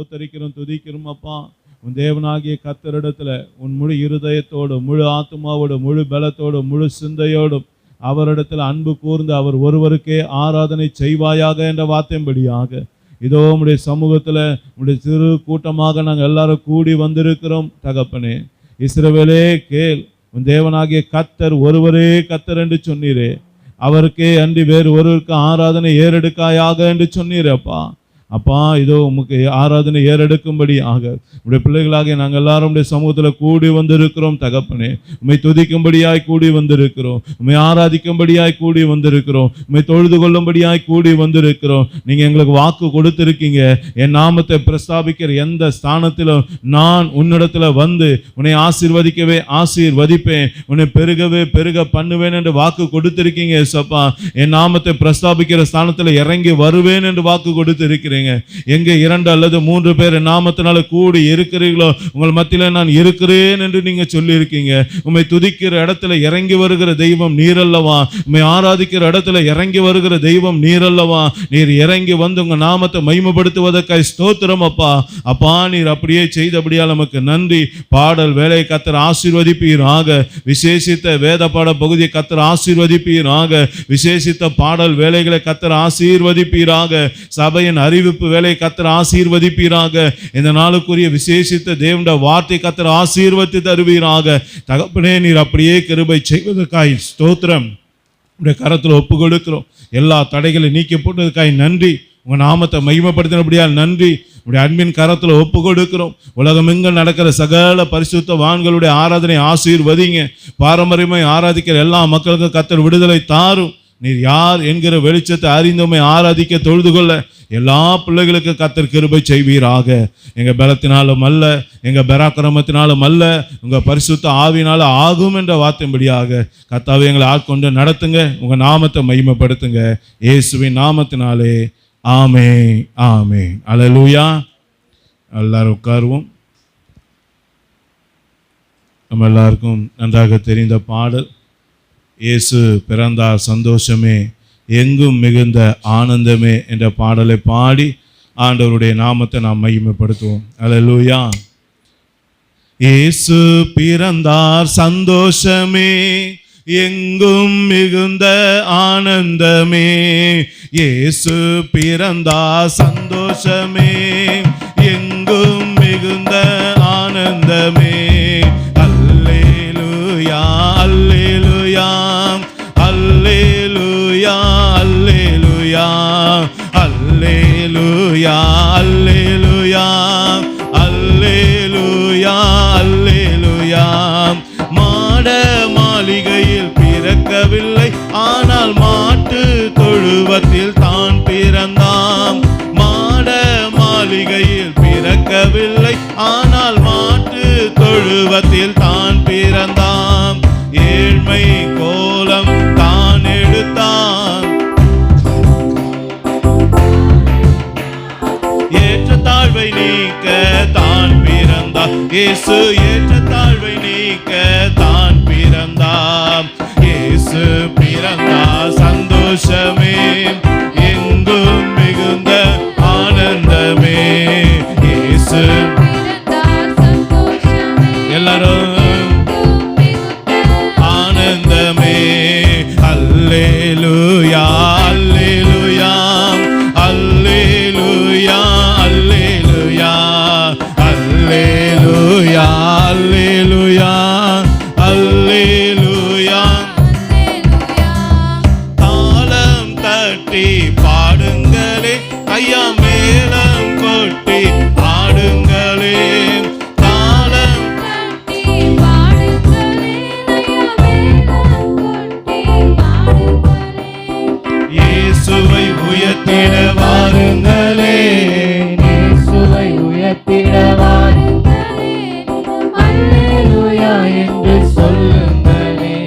ஸ்தோத்தரிக்கிறோம், துதிக்கிறோம் அப்பா. உன் தேவனாகிய கர்த்தரிடத்துல உன் முழு இருதயத்தோடு, முழு ஆத்மாவோடு, முழு பலத்தோடு, முழு சிந்தையோடும் அவரிடத்தில் அன்பு கூர்ந்து அவர் ஒருவருக்கே ஆராதனை செய்வாயாக என்ற வார்த்தையின்படியாக இதோ உம்முடைய சமூகத்தில் உம்முடைய சிறு கூட்டமாக நாங்கள் எல்லாரும் கூடி வந்திருக்கிறோம் தகப்பனே. இஸ்ரவேலே கேள், உன் தேவனாகிய கர்த்தர் ஒருவரே கர்த்தர் என்று சொன்னீரே, அவருக்கே அன்றி வேறு ஒருவருக்கு ஆராதனை ஏறெடுக்காயாக என்று சொன்னீரே அப்பா. அப்பா இதோ உமக்கு ஆராதனை ஏறெடுக்கும்படியாக உடைய பிள்ளைகளாக நாங்கள் எல்லாரும் உடைய சமூகத்தில் கூடி வந்திருக்கிறோம் தகப்பனே. உம்மை துதிக்கும்படியாய் கூடி வந்திருக்கிறோம், உம்மை ஆராதிக்கும்படியாய் கூடி வந்திருக்கிறோம், உம்மை தொழுது கொள்ளும்படியாய் கூடி வந்திருக்கிறோம். நீங்க எங்களுக்கு வாக்கு கொடுத்திருக்கீங்க, என் நாமத்தை பிரஸ்தாபிக்கிற எந்த ஸ்தானத்திலும் நான் உன்னிடத்துல வந்து உன்னை ஆசீர்வதிக்கவே ஆசீர்வதிப்பேன், உன்னை பெருகவே பெருக பண்ணுவேன் என்று வாக்கு கொடுத்திருக்கீங்க ஏசப்பா. என் நாமத்தை பிரஸ்தாபிக்கிற ஸ்தானத்தில் இறங்கி வருவேன் என்று வாக்கு கொடுத்திருக்கிறேன். எங்க 2 அல்லது 3 பேர் நாமத்தினால கூடி இருக்கிறீர்களோ உங்கள் மத்தியில நான் இருக்கிறேன் என்று நீங்க சொல்லி இருக்கீங்க. உம்மை துதிக்கிற இடத்துல இறங்கி வருகிற தெய்வம் நீர் அல்லவா, உம்மை ஆராதிக்கிற இடத்துல இறங்கி வருகிற தெய்வம் நீர் அல்லவா. நீர் இறங்கி வந்து உங்க நாமத்தை மகிமைப்படுத்துவதற்காய் ஸ்தோத்திரம் அப்பா. அப்பா நீர் அப்படியே செய்தபடியால் நமக்கு நன்றி. பாடல் வேலை கர்த்தர் ஆசீர்வதிப்பீராக, விசேஷித்த வேத பாட பகுதியை கர்த்தர் ஆசீர்வதிப்பீராக, விசேஷித்த பாடல் வேலைகளை கர்த்தர் ஆசீர்வதிப்பீராக, சபையின் அறிவிப்பு வேலை கர்த்தர் ஆசீர்வதிப்பீராக, இந்த நாளுக்குரிய விசேஷித்த தேவனுடைய வார்த்தை கர்த்தர் ஆசீர்வதித்து தருவீராக. தகப்பனே நீர் அப்படியே கிருபை செய்வதற்காய் ஸ்தோத்திரம். உடைய கரத்தில் ஒப்பு கொடுக்கிறோம். எல்லா தடைகளை நீக்கி போட்டதுக்காய் நன்றி. உங்க நாமத்தை மகிமைப்படுத்தினபடியால் நன்றி. உடைய அன்பின் கரத்தில் ஒப்பு கொடுக்கிறோம். உலகமெங்கும் நடக்கிற சகல பரிசுத்தவான்களுடைய ஆராதனை ஆசீர்வதிங்க. பாரம்பரியமாய் ஆராதிக்கிற எல்லா மக்களுக்கும் கர்த்தர் விடுதலை தாரும். நீர் யார் என்கிற வெளிச்சத்தை அறிந்தோமை ஆராதிக்க தொழுது கொள்ள எல்லா பிள்ளைகளுக்கு கர்த்தர் கிருபை செய்வீராக. எங்க பலத்தினாலும் அல்ல, எங்க பராக்கிரமத்தினாலும் அல்ல, உங்க பரிசுத்த ஆவியினால ஆகும் என்ற வார்த்தையின்படியாக கர்த்தாவே எங்களை ஆட்கொண்டு நடத்துங்க. உங்க நாமத்தை மகிமைப்படுத்துங்க. இயேசுவின் நாமத்தினாலே ஆமே ஆமே. அல்லேலூயா. எல்லாரும் உட்காருவோம். நம்ம எல்லாருக்கும் நன்றாக தெரிந்த பாடல், இயேசு பிறந்தார் சந்தோஷமே எங்கும் மிகுந்த ஆனந்தமே என்ற பாடலை பாடி ஆண்டவருடைய நாமத்தை நாம் மகிமைப்படுத்துவோம். அல்லேலூயா. இயேசு பிறந்தார் சந்தோஷமே எங்கும் மிகுந்த ஆனந்தமே, இயேசு பிறந்தார் சந்தோஷமே எங்கும் மிகுந்த ஆனந்தமே. அல்லேலூயா அல்லேலூயா அல்லேலூயா அல்லேலூயா அல்லேலூயா அல்லேலூயா அல்லேலூயா அல்லேலூயா. மாட மாளிகையில் பிறக்கவில்லை, ஆனால் மாட்டு தொழுவத்தில் தான் பிறந்தாம். மாட மாளிகையில் பிறக்கவில்லை, ஆனால் மாட்டு தொழுவத்தில் தான் பிறந்தாம். ஏழ்மை கோலம் தான் எடுத்தான், ஏற்ற தாழ்வை நீக்க தான் பிறந்தார். இயேசு ஏற்ற தாழ்வை நீக்க தான் பிறந்தார். இயேசு பிறந்தார் சந்தோஷமே எங்கும் மிகுந்த ஆனந்தமே. இயேசு எல்லாரும் ஆனந்தமே. அல்லேலூயா அல்லேலூயா அல்லேலூயா அல்லேலூயா அல்லேலூயா அல்லேலூயா அல்லேலூயா. தாளம் தட்டி பாடுங்களே ஐயா, மேளம் கொட்டி ஆடுங்களே. இயேசுவை உயர்த்திட வாருங்களே, இயேசுவை உயர்த்திட வாருங்களே. அல்லேலூயா என்று சொல்லுங்களே,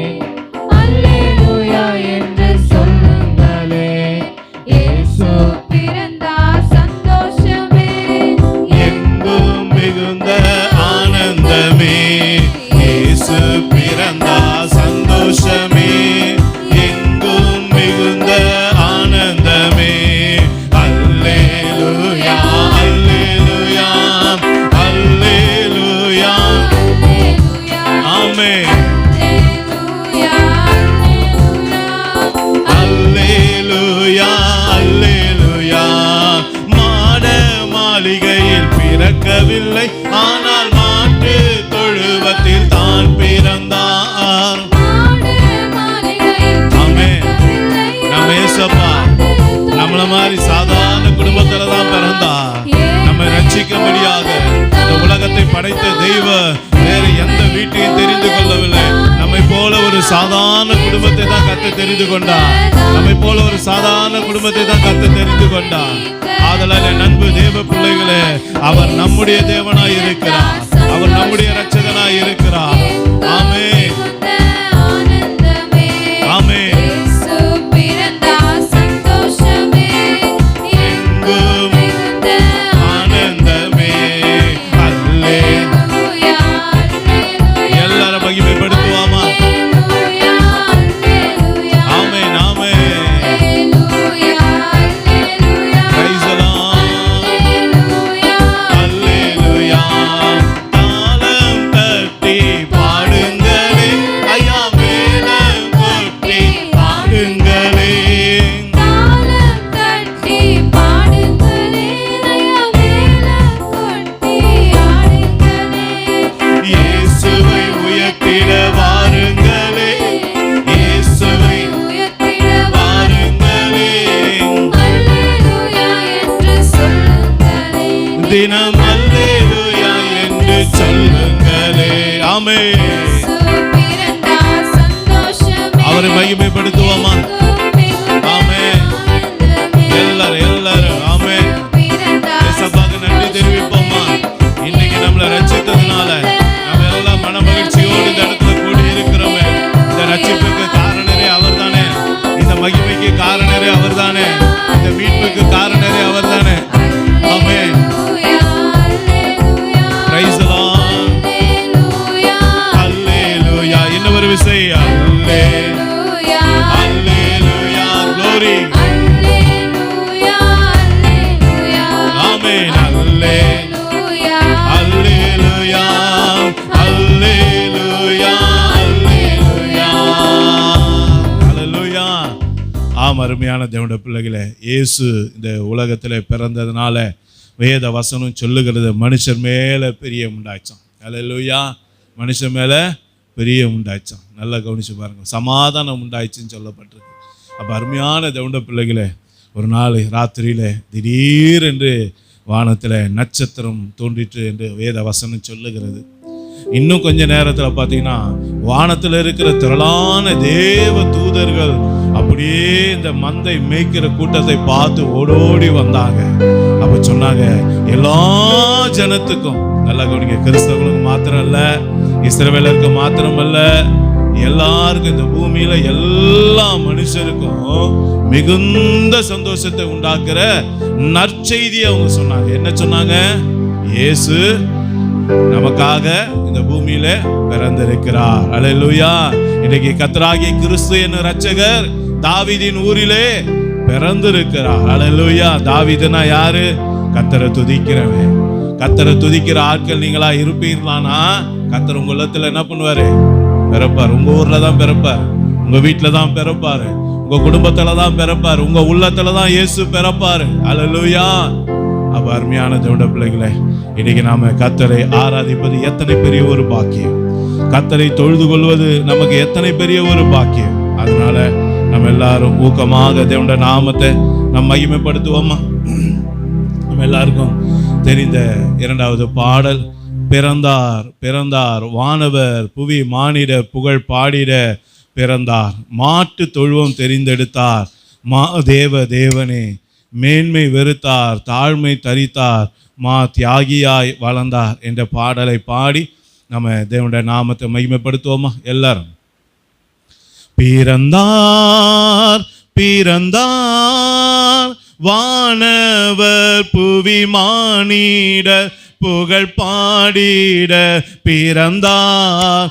அல்லேலூயா என்று சொல்லுங்களே. இயேசு பிறந்தார் சந்தோஷமே எங்கும் மிகுந்த ஆனந்தமே. இயேசு பிறந்தார் சந்தோஷமே எங்கும் மிகுந்த ஆனந்தமே. அல்லேலூயா அல்லேலூயா ஆனால் மாட்டு தொழுவத்தில் தான் பிறந்தார். ஆமென். நம்ம ஏசப்பா நம்மள மாதிரி சாதாரண குடும்பத்துல தான் பிறந்தார். நம்மை ரட்சிக்கும்படியாக இந்த உலகத்தை படைத்த தெய்வம் வேற எந்த வீட்டையும் தெரிந்து கொள்ளவில்லை. நம்மை போல ஒரு சாதாரண குடும்பத்தை தான் கர்த்தர் தெரிந்து கொண்டார். நம்மை போல ஒரு சாதாரண குடும்பத்தை தான் கர்த்தர் தெரிந்து கொண்டார். ஆதலால் என் அன்பு தேவ பிள்ளைகளே, அவர் நம்முடைய தேவனாய் இருக்கிறார். அவர் நம்முடைய இரட்சகனாய் இருக்கிறார். ஆமென், ஆமென். எல்லாரும் மகிமைப்படுத்துவாமா? ஆமென், ஆமென். Praise the Lord. Hallelujah. தாளம் தட்டி பாடுங்களே ஐயா, மேளம் கொட்டி பாடுங்களே. இயேசுவை உயர்த்திட வாருங்களே, இயேசுவை வாருங்களே. தினம் அல்லேலூயா என்று சொல்லுங்களே. ஆமென். அவரை மகிமைப்படுத்துவோமா? ஆமென். எல்லாரும் ஆமென். இயேசுவுக்கு நன்றி தெரிவிப்போமா? இன்னைக்கு நம்மளை ரட்சித்ததுனால நம்ம எல்லாம் மன மகிழ்ச்சியோடு இந்த இடத்துல கூடி இருக்கிறோமே. இந்த ரட்சிப்புக்கு காரணரே அவர்தானே, இந்த மகிமைக்கு காரணரே அவர்தானே, இந்த மீட்புக்கு காரணரே அவர்தானே. ஆமென். Praise the Lord. Hallelujah. இன்னொரு விசை Hallelujah, Hallelujah, glory. Amen. Hallelujah, Hallelujah, Hallelujah, Hallelujah. ஆம், அருமையான தேவனுடைய பிள்ளைகளே, இயேசு இந்த உலகத்தில் பிறந்ததுனால வேத வசனம் சொல்லுகிறது மனுஷர் மேலே பெரிய உண்டாச்சான். ஹல்லேலூயா. மனுஷன் மேலே பெரிய உண்டாச்சான். நல்லா கவனிச்சு பாருங்க, சமாதானம் உண்டாயிடுச்சுன்னு சொல்லப்பட்டிருக்கு. அப்போ அருமையான தேவனுடைய பிள்ளைகளே, ஒரு நாள் ராத்திரியில் திடீரென்று வானத்தில் நட்சத்திரம் தோன்றிற்று என்று வேத வசனம் சொல்லுகிறது. இன்னும் கொஞ்ச நேரத்தில் பார்த்தீங்கன்னா வானத்தில் இருக்கிற திரளான தேவ தூதர்கள் அப்படியே இந்த மந்தை மேய்க்கிற கூட்டத்தை பார்த்து ஓடோடி வந்தாங்க. அப்ப சொன்னாங்க, எல்லா ஜனத்துக்கும், நல்லா கவனிங்க, கிறிஸ்தவர்களுக்கு மாத்திரம் அல்ல, இஸ்ரவேலருக்கு மாத்திரம் அல்ல, எல்லாருக்கும், இந்த பூமியில எல்லா மனுஷருக்கும் மிகுந்த சந்தோஷத்தை உண்டாக்குற நற்செய்தியை அவங்க சொன்னாங்க. என்ன சொன்னாங்க? இயேசு நமக்காக இந்த பூமியில பிறந்திருக்கிறார். அல்லேலூயா. இன்னைக்கு கர்த்தராகிய கிறிஸ்து என்னும் இரட்சகர் தாவீதின் ஊரிலே பிறந்திருக்கிறார். அல்லேலூயா. தாவீதுனா யாரு? கர்த்தரை துதிக்கிறவன். கர்த்தரை துதிக்கிற ஆட்கள் நீங்களா இருப்பீர்களானா கர்த்தர் உங்க உள்ளத்துல என்ன பண்ணுவாரு? பிறப்பார். உங்க ஊர்ல தான் பிறப்பார், உங்க வீட்டுல தான் பிறப்பாரு, உங்க குடும்பத்துல தான் பிறப்பாரு, உங்க உள்ளத்துல தான் இயேசு பிறப்பாரு. அல்லேலூயா. அப்ப அருமையான தேவனுடைய பிள்ளைகளே, இன்னைக்கு நாம கர்த்தரை ஆராதிப்பது எத்தனை பெரிய ஒரு பாக்கியம், கர்த்தரை தொழுது கொள்வது நமக்கு எத்தனை பெரிய ஒரு பாக்கியம். அதனால நம்ம எல்லாரும் ஊக்கமாக தேவனுடைய நாமத்தை நம்ம மகிமைப்படுத்துவோமா? நம்ம எல்லாருக்கும் தெரிந்த இரண்டாவது பாடல், பிறந்தார் பிறந்தார் வானவர் புவி மானிடர் புகழ் பாடிட பிறந்தார், மாட்டு தொழுவம் தெரிந்தெடுத்தார், மா தேவ தேவனே மேன்மை வெறுத்தார், தாழ்மை தரித்தார், மா தியாகியாய் வளர்ந்தார் என்ற பாடலை பாடி நம்ம தேவனுடைய நாமத்தை மகிமைப்படுத்துவோமா? எல்லாரும். பிறந்தார் பிறந்தார் வானவர் புவி மானிடர் புகழ் பாடிட பிறந்தார்,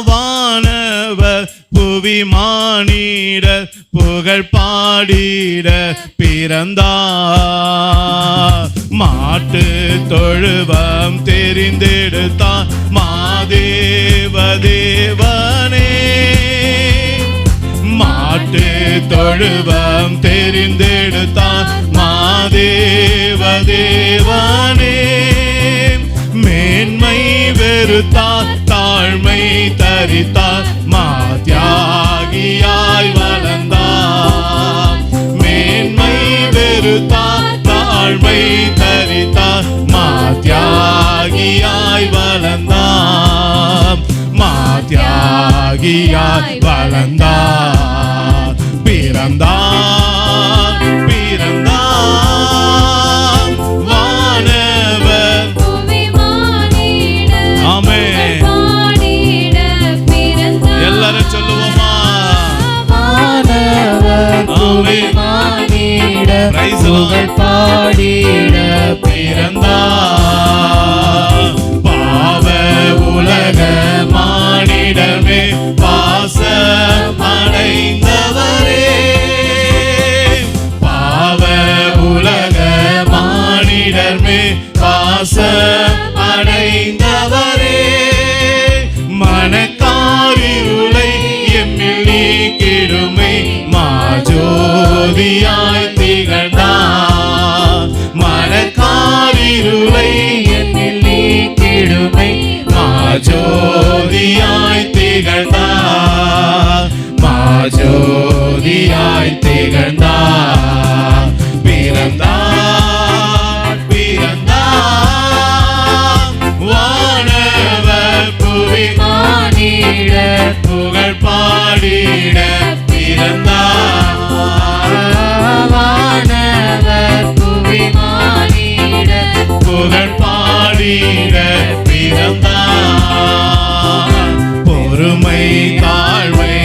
வானவர் புவி மானிடர் புகழ் பாடிட பிறந்தார், மாட்டு தொழுவம் தெரிந்தெடுத்தான் மாதேவ தேவனே, மாட்டு தொழுவம் தெரிந்தெடுத்தான் மாதேவ தேவனே, வெறுத்தார், தாழ்மை தரித்தார், மாத்தியாகியாய் வளர்ந்தார். மேன்மை வெறுத்தார், தாழ்மை தரித்தார், மாத்தியாகியாய் வளர்ந்தார். மாத்தியாகியாய் வளர்ந்தார். பிறந்தார், பிறந்தார், வானவர் ஆமென். எல்லாரும் சொல்லுவோமா? பாடிட பிறந்தார். பாவ உலக மானிடமே பாசம் அடைந்தவரே. பாவ உலக மானிடமே பாசம் அடைந்தவரே. மனக்காரிருளை எம்மில் நீக்கிடுமை மாஜோதியாய் திகழ்ந்தார். மனக்காரிருளை என்னில் நீக்கிடுமை மாஜோதியாய் திகழ்ந்தார். மாஜோதியாய் திகழ்ந்தார். பிறந்தார், பிறந்தார், வானவர் புவி மானிட புகழ் பாடிட பிறந்தார். வானவர் புவி மானிட புகழ் பாடிட பிறந்தார். பொறுமை தாழ்மை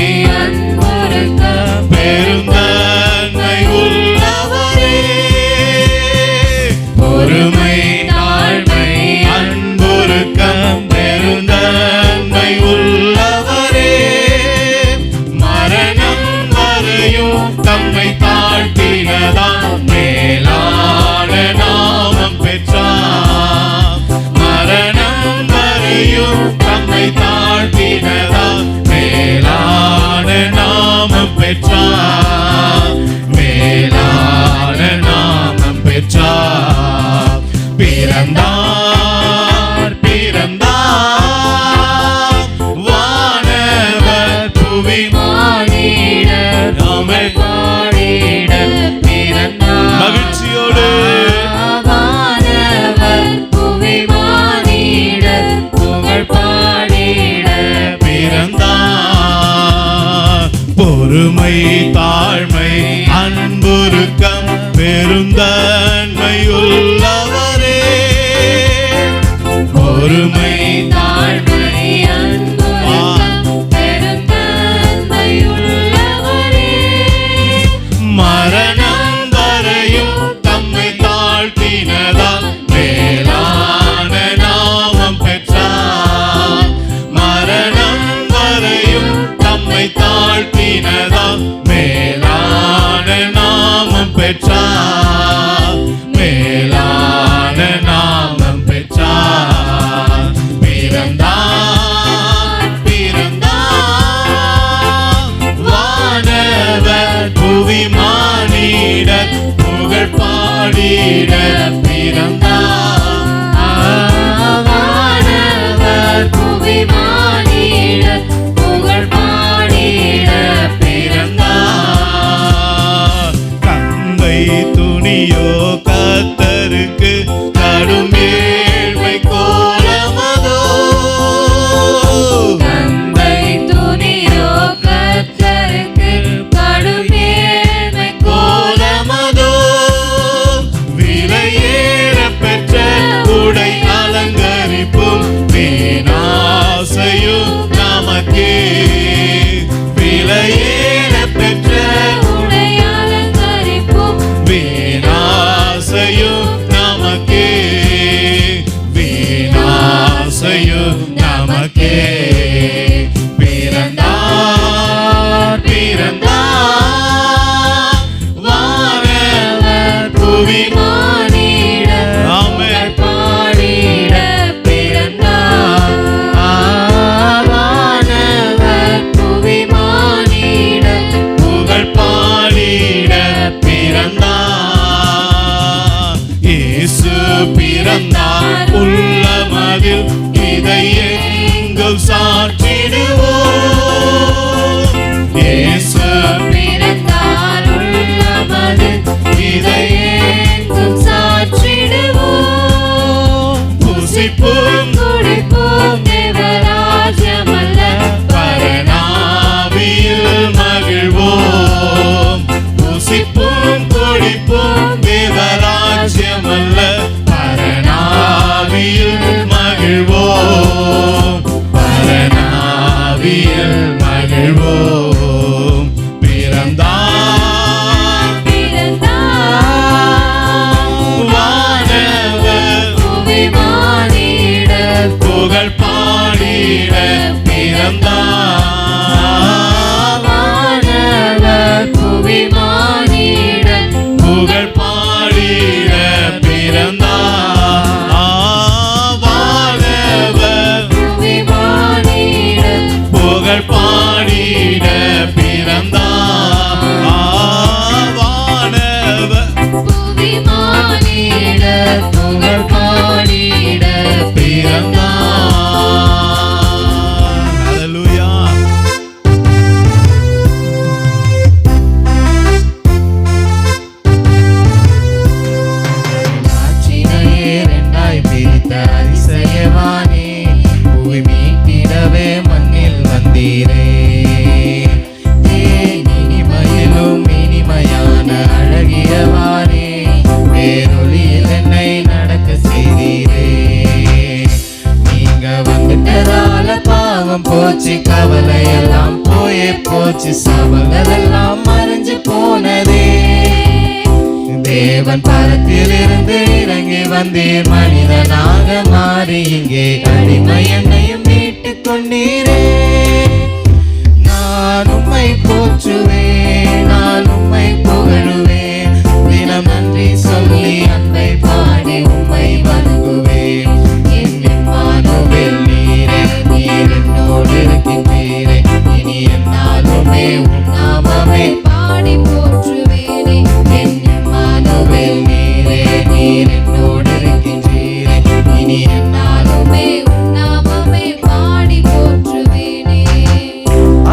அன்பொருக்கம் பெருந்தன்மை உள்ளவரே. பொறுமை தாழ்மை அன்பொருக்கம் பெருந்தன்மை உள்ளவரே. மரணம் வரையும் தம்மை தாழ்த்தினதாம் மேலான நாமம் பெற்றார். மரணம் வரையும் தம்மை தாழ்த்தினதாம் மேலான நாமம் பெற்றார். மேலான நாமம் பெற்றார். பிறந்தார், பிறந்தார், வானவர் புவி மானிட ஆமென். பாடிட பிறந்தார். மகிழ்ச்சியோடு வானவர் புவி மானிட புகழ் பாடிட பிறந்தார். பொறுமை தாழ்மை அன்புருக்கம் பெருந்தன்மை உள்ளவரே. பொறுமை தாழ்மை அன்பொருக்கம் பெருந்தன்மை உள்ளவரே. மரணம் வரையும் தம்மை தாழ்த்தினதால் மேலான நாமம் பெற்றார். மரணம் வரையும் தம்மை தாழ்த்தினதால் மேலான நாமம் பெற்றார். மேலான நாமம் பெற்றார். பிறந்தார், பிறந்தார், வானவர் புவி மானிடர் புகழ் பாடிட பிறந்தார். வானவர் புவி மானிட புகழ் பாடிட பிறந்தார். கங்கை துணியோ கர்த்தருக்கு கடும் ஏழ்மை கோலமதோ. கங்கை துணியோ கர்த்தருக்கு கடும் ஏழ்மை கோலமதோ. விலையேற பெற்ற உடை அலங்கரிப்பும் வீணாசையும் நமக்கே. விலையேற பெற்ற உடை அலங்கரிப்பும் வீணாசையும் நமக்கே. வீணாசையும் நமக்கே. பிறந்தார், பிறந்தார், வானவர் புவி மானிட ஆமென். பாடிட பிறந்தார். வானவர் புவி மானிட புகழ் பாடிட பிறந்தார். இயேசு பிறந்தார் உள்ளமதில் இதை புசிப்போம் குடிப்போம் தேவராஜ்யமல்ல பரனாவியில் மகிழ்வோம். புசிப்போம் குடிப்போம் தேவராஜ்யமல்ல பரனாவியில் மகிழ்வோம். பரனாவியில் மகிழ்வோம். பிறந்தார் வானவர் புவி மானிட புகழ் பாடிட பிறந்தார். வானவர் புவி மானிட புகழ் பாடிட பிறந்தார். வானவர் புவி மானிட புகழ் பாடிட பிறந்தார். வானவர் புவி மானிட புகழ் பாடிட பிறந்தார். ஹல்லேலூயா. ஆட்சினையே இரண்டாய் பிரித்த அதிசயவானே, புவி மீட்டிடவே மண்ணில் வந்தீரே. இனிமையிலும் இனிமையான அழகியவானே, பேரொளியில் என்னை நடக்க செய்தீரே. நீங்க வந்துட்டதால பாவம் போச்சு, கவலை எல்லாம் போயே போச்சு, சாபங்கள் எல்லாம் மறைஞ்சு போனதே. தேவன் பரத்திலிருந்து இறங்கி வந்தீர், மனிதனாக மாறி இங்கே அடிமை என்னையும் மீட்டுக் கொண்டீரே. நான் உம்மை போற்றுவேன், நான் உம்மை புகழுவேன், தினம் நன்றி சொல்லி அன்பை பாடி உம்மை வணங்குவேன். என் இம்மானுவேல் நீரே, நீர் என்னோடு இருக்கின்றீரே, இனி என்னாலுமே உம் நாமமே பாடி போற்றுவேனே என் இம்மானுவேல் நீரே, நீர் என்னோடு இருக்கின்றீரே, இனி என்னாலுமே உம் நாமமே பாடி போற்றுவேனே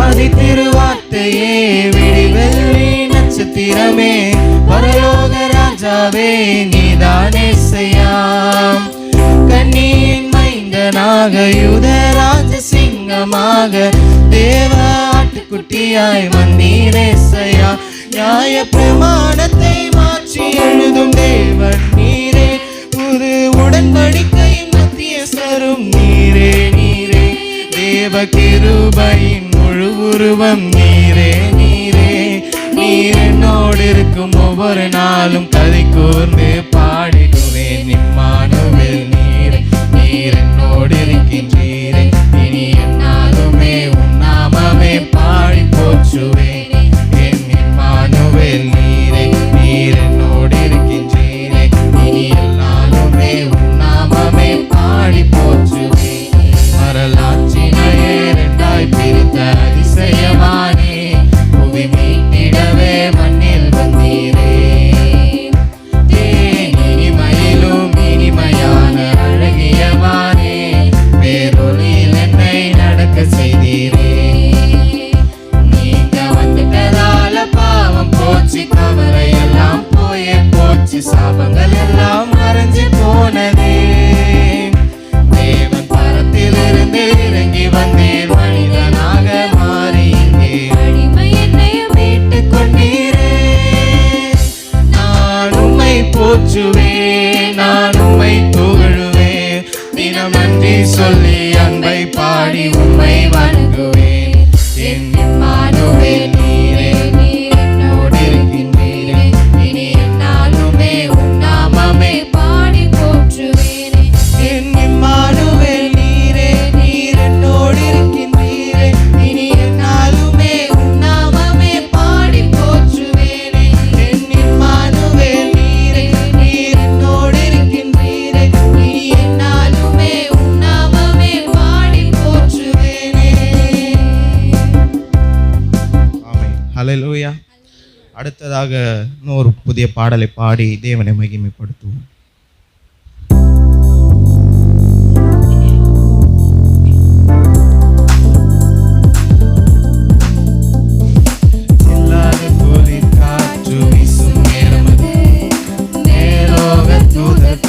ஆதி திருவார்த்தையே, விடிவெள்ளி நட்சத்திரமே, பரலோக ராஜாவே நீதானே செய்யாம். கண்ணியின் மைந்தனாக யூதராஜ சிங்கமாக தேவ ஆட்டுக்குட்டியாய் வந்தீரே செய்யா. நியாய பிரமாணத்தை மாற்றி எழுதும் தேவன் நீரே, புது உடன்படிக்கையின் மத்தியஸ்தரும் நீரே. நீரே தேவ கிருபையின் முழு உருவம் நீரே. நீரே நீர் என்னோடு இருக்கும் ஒவ்வொரு நாளும் கதை கூர்ந்து பாடிடுவேன். இம்மானுவேல் நீரே, நீர் என்னோடு இருக்கின்றீரே, இனி என்னாலுமே உம் நாமமே பாடி போற்றுவேன். என் இம்மானுவேல் நீரே, நீர் என்னோடு இருக்கின்றீரே, இனி எல்லாருமே உம் நாமமே பாடி போற்றுவேன். வரலாற்றினையே இரண்டாய் பிரித்த அதிசயவானே, புவி மீட்டிடவே மண்ணில் வந்தீரே. இனிமையிலும் இனிமையான அழகியவானே, பேரொளியில் என்னை நடக்க செய்தீரே. நீங்க வந்துட்டதால பாவம் போச்சு, கவலை எல்லாம் போயே போச்சு, சாபங்கள் எல்லாம் மறைஞ்சு போனதே. தேவன் பரத்திலிருந்து இறங்கி வந்தீர், மனிதனாக மாறி இங்கே அடிமை என்னையும் மீட்டுக் கொண்டீரே. நான் உம்மை போற்றுவேன், நான் உம்மை புகழுவேன், தினம் நன்றி சொல்லி அன்பை பாடி உம்மை வணங்குவேன். என் இம்மானுவேல் நீரே, நீர் என்னோடு இருக்கின்றீரே, இனி என்னாலுமே உம் நாமமே பாடி போற்றுவேனே என் இம்மானுவேல் நீரே, நீர் என்னோடு இருக்கின்றீரே, இனி என்னாலுமே உம் நாமமே பாடி போற்றுவேனே. என் இம்மானுவேல் நீரே, நீர் என்னோடு இருக்கின்றீரே, இனி என்னாலுமே உம் நாமமே பாடி போற்றுவேனே. ஆமென். ஹல்லேலூயா. அடுத்ததாக இன்னொரு புதிய பாடலை பாடி தேவனை மகிமைப்படுத்துவோம்.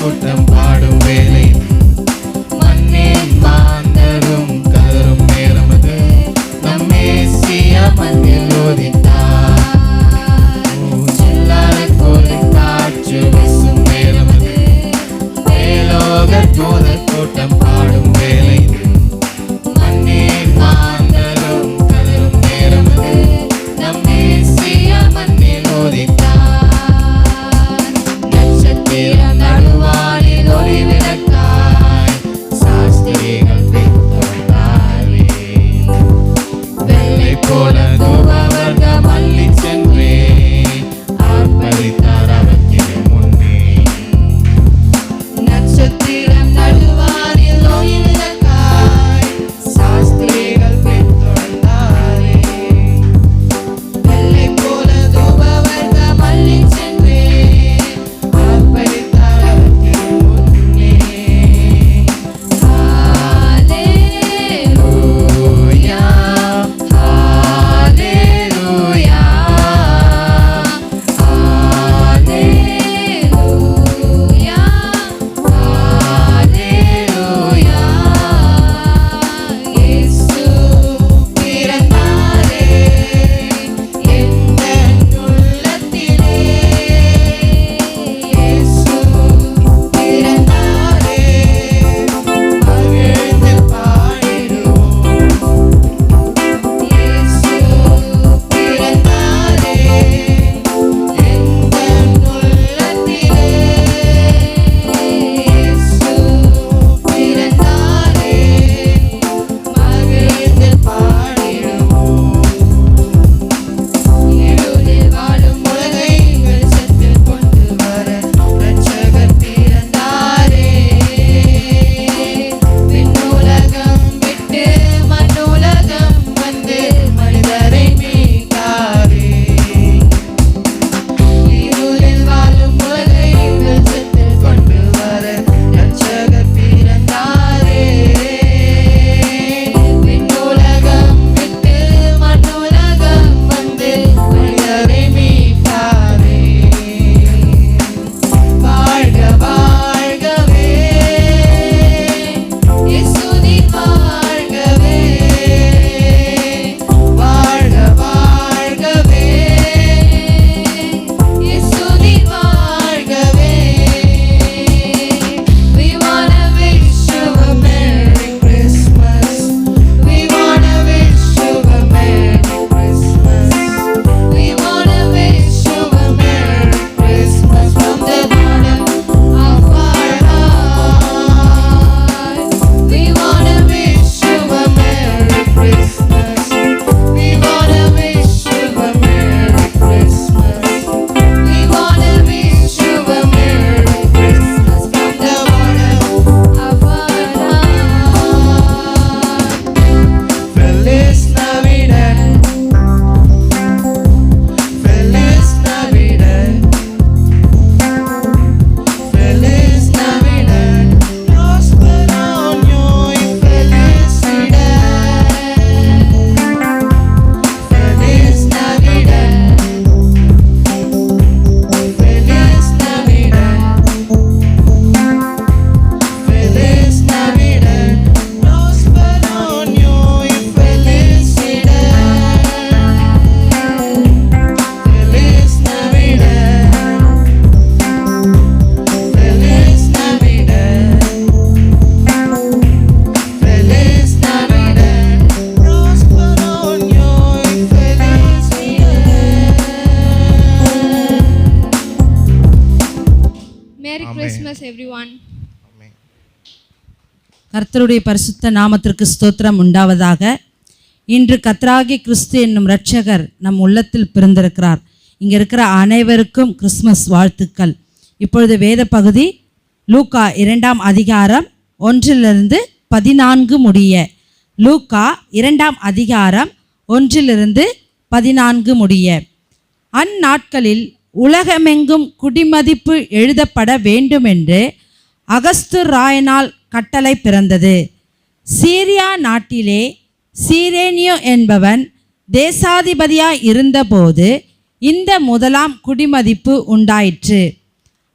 கூட்டம் பாடும் வேலை வேலை மண்ணின் மாந்தரும் கதரும் நேரம் நம் மேசிய மண்ணில் உதித்தார். நட்சத்திரம் நடுவானில் ஒளி விளக்காய் சாஸ்திரிகள் பின்தொடர்ந்தாரே. வெள்ளை போல தூவவர்க்கம் அள்ளி சென்றே ஆர்ப்பரித்தார் அவர் திரு முன்னே. நட்சத்திரம் நடுவானில் ஒளி விளக்காய் சாஸ்திரிகள் பின்தொடர்ந்தாரே. வெள்ளை போல தூவவர்க்கம் அள்ளி சென்றே ஆர்ப்பரித்தார் அவர் திரு முன்னே. ஹalleluya ஹalleluya ஹalleluya ஹalleluya. இயேசு பிறந்தாரே எந்தன் உள்ளத்திலே. இயேசு பிறந்தாரே மகிழ்ந்து பாடிடுவோம். இயேசு பிறந்தாரே எந்தன் உள்ளத்திலே. இயேசு பிறந்தாரே மகிழ்ந்து பாடிடுவோம். இருளில் வாழும் உலகை வெளிச்சத்தில் கொண்டு வர இரட்சகர் பிறந்தாரே. விண்ணுலகம் விட்டு மண்ணுலகம் வந்து மனிதரை மீட்டாரே. இருளில் வாழும் உலகை வெளிச்சத்தில் கொண்டு வர இரட்சகர் பிறந்தாரே. விண்ணுலகம் விட்டு மண்ணுலகம் வந்து மனிதரை மீட்டாரே. வாழ்க வாழ்கவே இயேசுவின் வாழ்கவே. வாழ்க வாழ்கவே இயேசுவின் வாழ்கவே. We wanna wish you a Merry Christmas. We wanna wish you a Merry Christmas. We wanna wish you a Merry Christmas from the bottom of our heart. We wanna wish you a Merry Christmas. We wanna wish you a Merry Christmas. We wanna wish you a Merry Christmas from the bottom of our heart. Feliz Navidad. Feliz Navidad. Feliz Navidad. Prospero año y felicidad. Feliz Navidad. Feliz Navidad. Feliz Navidad. Prospero año y felicidad. Feliz Navidad. Feliz Navidad. Feliz Navidad. Prospero año y felicidad. Merry Amen. Christmas everyone. கர்த்தருடைய பரிசுத்த நாமத்திற்கு ஸ்தோத்திரம் உண்டாவதாக. இன்று கர்த்தராகிய கிறிஸ்து என்னும் இரட்சகர் நம் உள்ளத்தில் பிறந்திருக்கிறார். இங்கே இருக்கிற அனைவருக்கும் கிறிஸ்மஸ் வாழ்த்துக்கள். இப்பொழுது வேத பகுதி லூக்கா 2ஆம் அதிகாரம் 1-14 முடிய. லூக்கா 2ஆம் அதிகாரம் 1-14 முடிய. அந்நாட்களில் உலகமெங்கும் குடிமதிப்பு எழுதப்பட வேண்டுமென்று அகஸ்து ராயனால் கட்டளை பிறந்தது. சீரியா நாட்டிலே சீரேனியோ என்பவன் தேசாதிபதியாய் இருந்தபோது இந்த முதலாம் குடிமதிப்பு உண்டாயிற்று.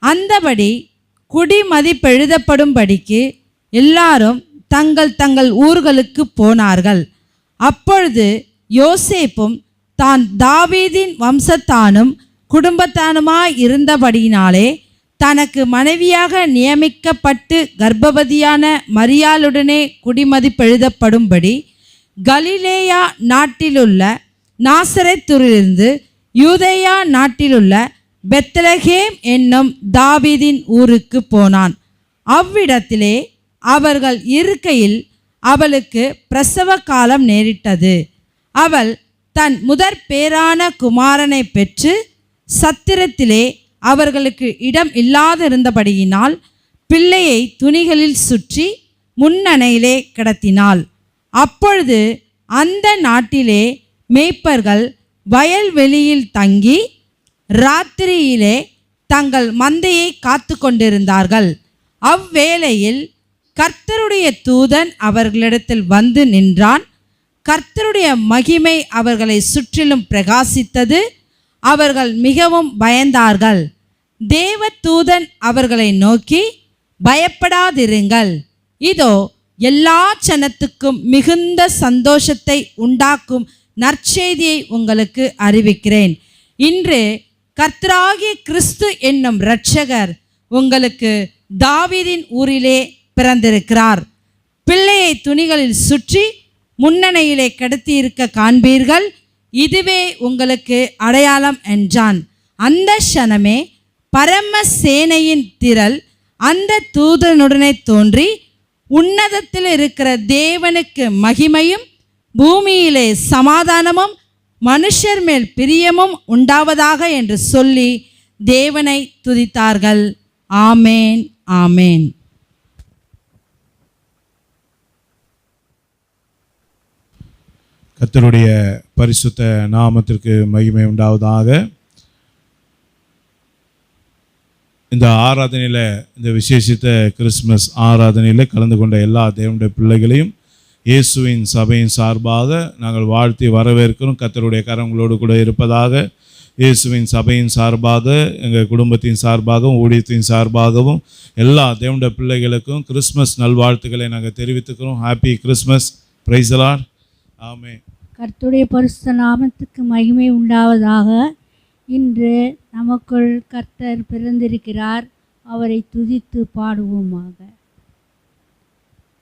அந்தபடி குடிமதிப்பெழுதப்படும்படிக்கு எல்லாரும் தங்கள் தங்கள் ஊர்களுக்கு போனார்கள். அப்பொழுது யோசேப்பும் தான் தாவீதின் வம்சத்தானும் குடும்பத்தானுமாய் இருந்தபடியினாலே தனக்கு மனைவியாக நியமிக்கப்பட்டு கர்ப்பவதியான மரியாளுடனே குடிமதிப்பெழுதப்படும்படி கலிலேயா நாட்டிலுள்ள நாசரேத்திலிருந்து யூதேயா நாட்டிலுள்ள பெத்லகேம் என்னும் தாவீதின் ஊருக்கு போனான். அவ்விடத்திலே அவர்கள் இருக்கையில் அவளுக்கு பிரசவ காலம் நேரிட்டது. அவள் தன் முதற் பேரான குமாரனை பெற்று சத்திரத்திலே அவர்களுக்கு இடம் இல்லாதிருந்தபடியினால் பிள்ளையை துணிகளில் சுற்றி முன்னணையிலே கிடத்தினாள். அப்பொழுது அந்த நாட்டிலே மேய்ப்பர்கள் வயல்வெளியில் தங்கி ராத்திரியிலே தங்கள் மந்தையை காத்து கொண்டிருந்தார்கள். அவ்வேளையில் கர்த்தருடைய தூதன் அவர்களிடத்தில் வந்து நின்றான். கர்த்தருடைய மகிமை அவர்களை சுற்றிலும் பிரகாசித்தது. அவர்கள் மிகவும் பயந்தார்கள். தேவதூதன் அவர்களை நோக்கி, பயப்படாதிருங்கள், இதோ எல்லா ஜனத்துக்கும் மிகுந்த சந்தோஷத்தை உண்டாக்கும் நற்செய்தியை உங்களுக்கு அறிவிக்கிறேன். இன்று கர்த்தராகிய கிறிஸ்து என்னும் இரட்சகர் உங்களுக்கு தாவீதின் ஊரிலே பிறந்திருக்கிறார். பிள்ளையை துணிகளில் சுற்றி முன்னணையிலே கிடத்தியிருக்க காண்பீர்கள். இதுவே உங்களுக்கு அடையாளம் என்றான். அந்த க்ஷணமே பரம சேனையின் திரள் அந்த தூதனுடனே தோன்றி, உன்னதத்தில் இருக்கிற தேவனுக்கு மகிமையும் பூமியிலே சமாதானமும் மனுஷர் மேல் பிரியமும் உண்டாவதாக என்று சொல்லி தேவனை துதித்தார்கள். ஆமேன், ஆமேன். கர்த்தருடைய பரிசுத்த நாமத்திற்கு மகிமை உண்டாவதாக. இந்த ஆராதனையில், இந்த விசேஷித்த கிறிஸ்மஸ் ஆராதனையில் கலந்து கொண்ட எல்லா தேவனுடைய பிள்ளைகளையும் இயேசுவின் சபையின் சார்பாக நாங்கள் வாழ்த்தி வரவேற்கிறோம். கர்த்தருடைய கரங்களோடு கூட இருப்பதாக. இயேசுவின் சபையின் சார்பாக, எங்கள் குடும்பத்தின் சார்பாகவும் ஊழியத்தின் சார்பாகவும் எல்லா தேவனுடைய பிள்ளைகளுக்கும் கிறிஸ்மஸ் நல்வாழ்த்துக்களை நாங்கள் தெரிவித்துக்கிறோம். Happy Christmas. Praise the Lord. Amen. கர்த்தருடைய பரிசுத்த நாமத்துக்கு மகிமை உண்டாவதாக. இன்று நமக்குள் கர்த்தர் பிறந்திருக்கிறார். அவரை துதித்து பாடுவோமாக.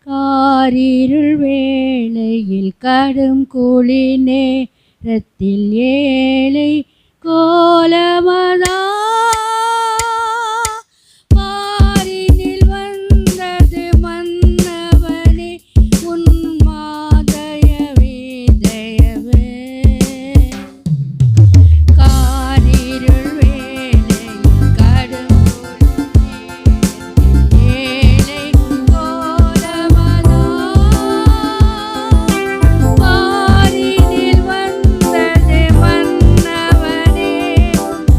காரிருள் வேளையில் கடும் கூலி நேரத்தில் ஏழை கோலமதா பாரினில் வந்தது மன்னவனே உன் மாதயவே தயவே. காரிருள் வேளையில் கடும் ஏழை கோலமதா பாரினில் வந்தது மன்னவனே உன்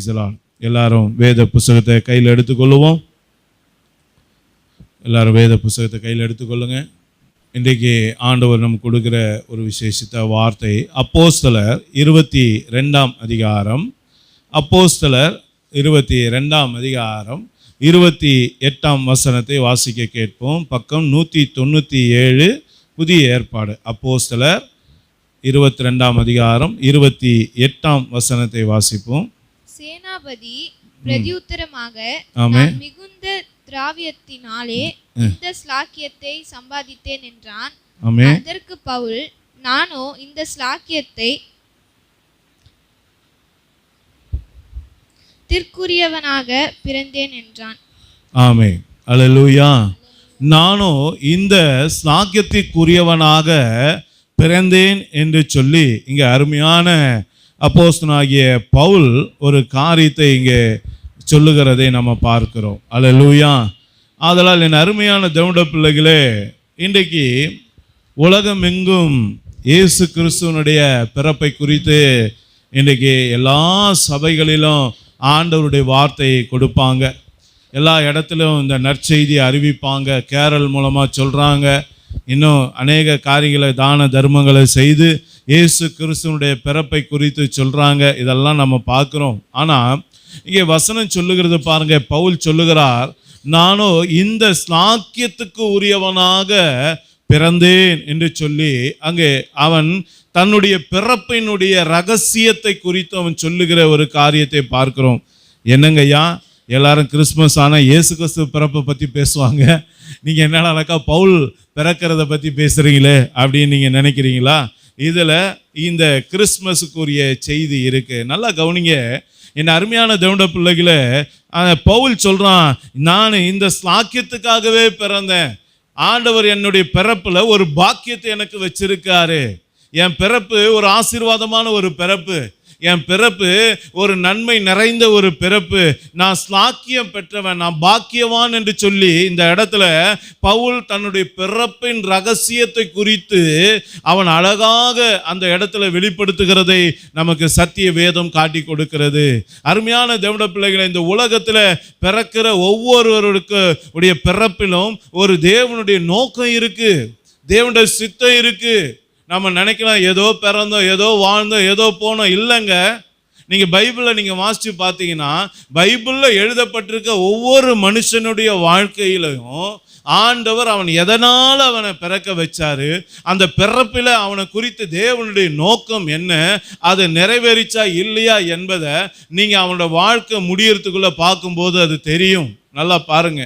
Praise the Lord. எல்லாரும் வேத புஸ்தகத்தை கையில் எடுத்துக்கொள்ளுவோம். எல்லாரும் வேத புஸ்தகத்தை கையில் எடுத்துக்கொள்ளுங்க. இன்றைக்கு ஆண்டவர் நமக்கு கொடுக்குற ஒரு விசேஷித்த வார்த்தை அப்போஸ்தலர் 22ஆம் அதிகாரம். அப்போஸ்தலர் 22ஆம் அதிகாரம் 28ஆம் வசனத்தை வாசிக்க கேட்போம். பக்கம் 197 புதிய ஏற்பாடு. அப்போஸ்தலர் 22ஆம் அதிகாரம் 28ஆம் வசனத்தை வாசிப்போம். சேனாபதி பிரதியுத்தரமாக, ஆமென். நான் மிகுந்த திராவியத்தினாலே இந்த ஸ்லாக்கியத்தை சம்பாதித்தேன் என்றான். ஆமென். அதற்கு பவுல், நானோ இந்த ஸ்லாக்கியத்தை திற்குரியவனாக பிறந்தேன் என்றான். ஆமென். அல்லேலூயா. நானோ இந்த ஸ்லாக்கியத்திற்குரியவனாக பிறந்தேன் என்று சொல்லி இங்கே அருமையான அப்போஸ்தலனாகிய பவுல் ஒரு காரியத்தை இங்கே சொல்லுகிறதை நம்ம பார்க்கிறோம். அல்லேலூயா. ஆதலால் என் அருமையான தேவனுடைய பிள்ளைகளே, இன்றைக்கு உலகமெங்கும் இயேசு கிறிஸ்துவனுடைய பிறப்பை குறித்து இன்றைக்கு எல்லா சபைகளிலும் ஆண்டவருடைய வார்த்தையை கொடுப்பாங்க. எல்லா இடத்துலையும் இந்த நற்செய்தியை அறிவிப்பாங்க. கேரல் மூலமாக சொல்கிறாங்க. இன்னும் அநேக காரியங்களை தான தர்மங்களை செய்து இயேசு கிறிஸ்துவனுடைய பிறப்பை குறித்து சொல்கிறாங்க. இதெல்லாம் நம்ம பார்க்குறோம். ஆனால் இங்கே வசனம் சொல்லுகிறது பாருங்க. பவுல் சொல்லுகிறார், நானோ இந்த ஸ்லாக்கியத்துக்கு உரியவனாக பிறந்தேன் என்று சொல்லி அங்கே அவன் தன்னுடைய பிறப்பினுடைய ரகசியத்தை குறித்து அவன் சொல்லுகிற ஒரு காரியத்தை பார்க்கிறோம். என்னங்கய்யா, எல்லாரும் கிறிஸ்மஸ் ஆனால் இயேசு கிறிஸ்து பிறப்பை பற்றி பேசுவாங்க, நீங்கள் என்னடாக்கா பவுல் பிறக்கிறத பற்றி பேசுகிறீங்களே அப்படின்னு நீங்கள் நினைக்கிறீங்களா? இதில் இந்த கிறிஸ்மஸுக்குரிய செய்தி இருக்குது. நல்லா கவனிங்க என் அருமையான தேவனுடைய பிள்ளைகளை. பவுல் சொல்கிறான், நான் இந்த ஸ்லாக்கியத்துக்காகவே பிறந்தேன். ஆண்டவர் என்னுடைய பிறப்பில் ஒரு பாக்கியத்தை எனக்கு வச்சிருக்காரு. என் பிறப்பு ஒரு ஆசீர்வாதமான ஒரு பிறப்பு. என் பிறப்பு ஒரு நன்மை நிறைந்த ஒரு பிறப்பு. நான் ஸ்லாக்கியம் பெற்றவன், நான் பாக்கியவான் என்று சொல்லி இந்த இடத்துல பவுல் தன்னுடைய பிறப்பின் ரகசியத்தை குறித்து அவன் அழகாக அந்த இடத்துல வெளிப்படுத்துகிறதை நமக்கு சத்திய வேதம் காட்டி கொடுக்கிறது. அருமையான தேவனுடைய பிள்ளைகளை, இந்த உலகத்தில் பிறக்கிற ஒவ்வொருவருக்கு உடைய பிறப்பிலும் ஒரு தேவனுடைய நோக்கம் இருக்கு, தேவனுடைய சித்தம் இருக்கு. நம்ம நினைக்கலாம் ஏதோ பிறந்தோம், ஏதோ வாழ்ந்தோம், ஏதோ போனோம். இல்லைங்க, நீங்கள் பைபிளில் நீங்கள் வாசித்து பார்த்தீங்கன்னா பைபிளில் எழுதப்பட்டிருக்க ஒவ்வொரு மனுஷனுடைய வாழ்க்கையிலையும் ஆண்டவர் அவன் எதனால் அவனை பிறக்க வச்சாரு, அந்த பிறப்பில் அவனை குறித்து தேவனுடைய நோக்கம் என்ன, அது நிறைவேறிச்சா இல்லையா என்பதை நீங்கள் அவனோட வாழ்க்கை முடியறதுக்குள்ளே பார்க்கும்போது அது தெரியும். நல்லா பாருங்க.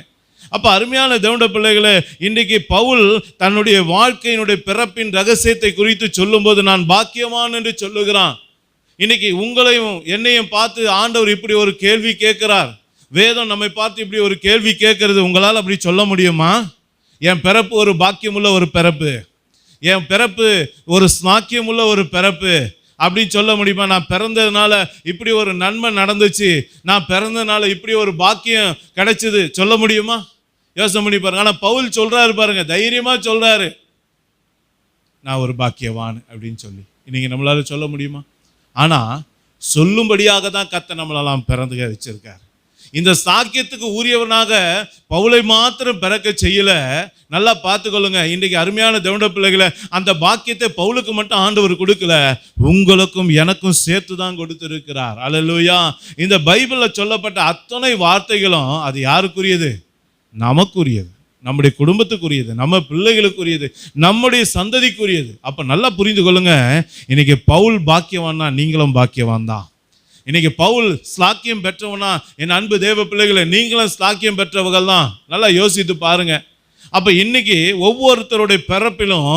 அப்போ அருமையான தேவனுடைய பிள்ளைகளை, இன்றைக்கு பவுல் தன்னுடைய வாழ்க்கையினுடைய பிறப்பின் ரகசியத்தை குறித்து சொல்லும்போது நான் பாக்கியவான் என்று சொல்லுகிறான். இன்னைக்கு உங்களையும் என்னையும் பார்த்து ஆண்டவர் இப்படி ஒரு கேள்வி கேட்கிறார். வேதம் நம்மை பார்த்து இப்படி ஒரு கேள்வி கேட்கறது உங்களால் அப்படி சொல்ல முடியுமா? என் பிறப்பு ஒரு பாக்கியமுள்ள ஒரு பிறப்பு, என் பிறப்பு ஒரு ஸ்நாக்கியமுள்ள ஒரு பிறப்பு அப்படின்னு சொல்ல முடியுமா? நான் பிறந்ததுனால இப்படி ஒரு நன்மை நடந்துச்சு, நான் பிறந்ததுனால இப்படி ஒரு பாக்கியம் கிடைச்சது சொல்ல முடியுமா? யோசனை பண்ணி பாருங்க. ஆனால் பவுல் சொல்றாரு பாருங்க, தைரியமா சொல்றாரு, நான் ஒரு பாக்கியவான் அப்படின்னு சொல்லி. இன்னைக்கு நம்மளால சொல்ல முடியுமா? ஆனா சொல்லும்படியாக தான் கர்த்தர் நம்மளெல்லாம் பிறந்து வச்சிருக்காரு. இந்த சாக்கியத்துக்கு உரியவனாக பவுலை மாத்திரம் பிறக்க செய்யல. நல்லா பார்த்துக்கொள்ளுங்க. இன்றைக்கு அருமையான தேவனுடைய பிள்ளைகளை, அந்த பாக்கியத்தை பவுலுக்கு மட்டும் ஆண்டவர் கொடுக்கல, உங்களுக்கும் எனக்கும் சேர்த்து தான் கொடுத்திருக்கிறார். அல்லேலூயா. இந்த பைபிளில் சொல்லப்பட்ட அத்தனை வார்த்தைகளும் அது யாருக்குரியது? நமக்குரியது, நம்முடைய குடும்பத்துக்குரியது, நம்ம பிள்ளைகளுக்குரியது, நம்முடைய சந்ததிக்குரியது. அப்போ நல்லா புரிந்து கொள்ளுங்க. இன்னைக்கு பவுல் பாக்கியவான்னா நீங்களும் பாக்கியவான் தான். இன்னைக்கு பவுல் ஸ்லாக்கியம் பெற்றவனா என் அன்பு தேவ பிள்ளைகளை, நீங்களும் ஸ்லாக்கியம் பெற்றவர்கள் தான். நல்லா யோசித்து பாருங்க. அப்போ இன்னைக்கு ஒவ்வொருத்தருடைய பிறப்பிலும்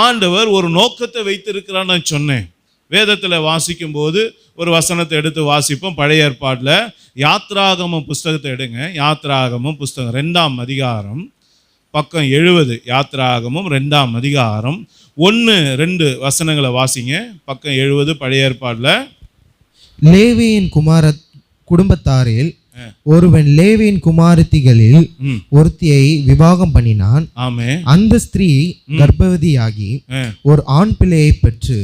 ஆண்டவர் ஒரு நோக்கத்தை வைத்திருக்கிறான்னு சொன்னேன். வேதத்தில் வாசிக்கும் போது ஒரு வசனத்தை எடுத்து வாசிப்போம். பழைய ஏற்பாட்டில் யாத்ராகமம் புஸ்தகத்தை எடுங்க. யாத்ராகமம் புஸ்தகம் 2ஆம் அதிகாரம் பக்கம் 70. யாத்ராகமம் 2ஆம் அதிகாரம் 1-2 வசனங்களை வாசிங்க. பக்கம் 70 பழைய ஏற்பாட்டில். லேவியின் குடும்பத்தாரில் ஒருவன் லேவியின் குமாரத்திகளில் ஒருத்தியை விவாகம் பண்ணினான். ஆமென். அந்த ஸ்திரீ கர்ப்பவதியாகி ஒரு ஆண் பிள்ளையை பெற்று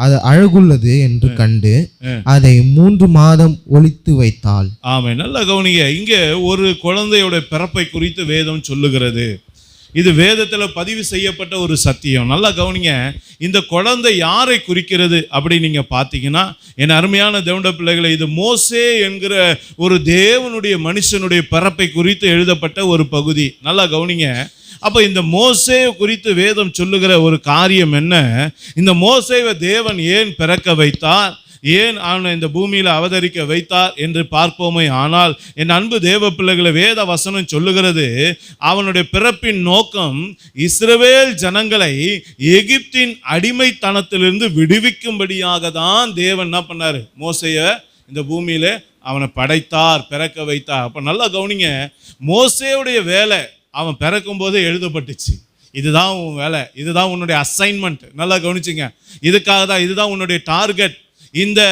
அது அழகுள்ளது என்று கண்டு அதை 3 மாதம் ஒளித்து வைத்தாள். ஆமென். நல்லா கவனிங்க. இங்க ஒரு குழந்தையோட பிறப்பை குறித்து வேதம் சொல்லுகிறது. இது வேதத்துல பதிவு செய்யப்பட்ட ஒரு சத்தியம். நல்லா கவனிங்க. இந்த குழந்தை யாரை குறிக்கிறது அப்படி நீங்க பார்த்தீங்கன்னா, என் அருமையான தேவனுடைய பிள்ளைகளை, இது மோசே என்கிற ஒரு தேவனுடைய மனுஷனுடைய பிறப்பை குறித்து எழுதப்பட்ட ஒரு பகுதி. நல்லா கவனிங்க. அப்ப இந்த மோசே குறித்து வேதம் சொல்லுகிற ஒரு காரியம் என்ன? இந்த மோசேவை தேவன் ஏன் பிறக்க வைத்தார், ஏன் அவனை இந்த பூமியில அவதரிக்க வைத்தார் என்று பார்ப்போமே. ஆனால் என் அன்பு தேவ பிள்ளைகளை, வேத வசனம் சொல்லுகிறது, அவனுடைய பிறப்பின் நோக்கம் இஸ்ரவேல் ஜனங்களை எகிப்தின் அடிமைத்தனத்திலிருந்து விடுவிக்கும்படியாக தான் தேவன் என்ன பண்ணாரு, மோசேய இந்த பூமியில அவனை படைத்தார், பிறக்க வைத்தார். அப்ப நல்லா கவனிங்க. மோசேவுடைய வேலை அவன் பிறக்கும் போதே எழுதப்பட்டுச்சு. இதுதான் உன் வேலை, இதுதான் உன்னுடைய அசைன்மெண்ட். நல்லா கவனிச்சுங்க. இதுக்காக தான், இதுதான் உன்னுடைய டார்கெட். இந்த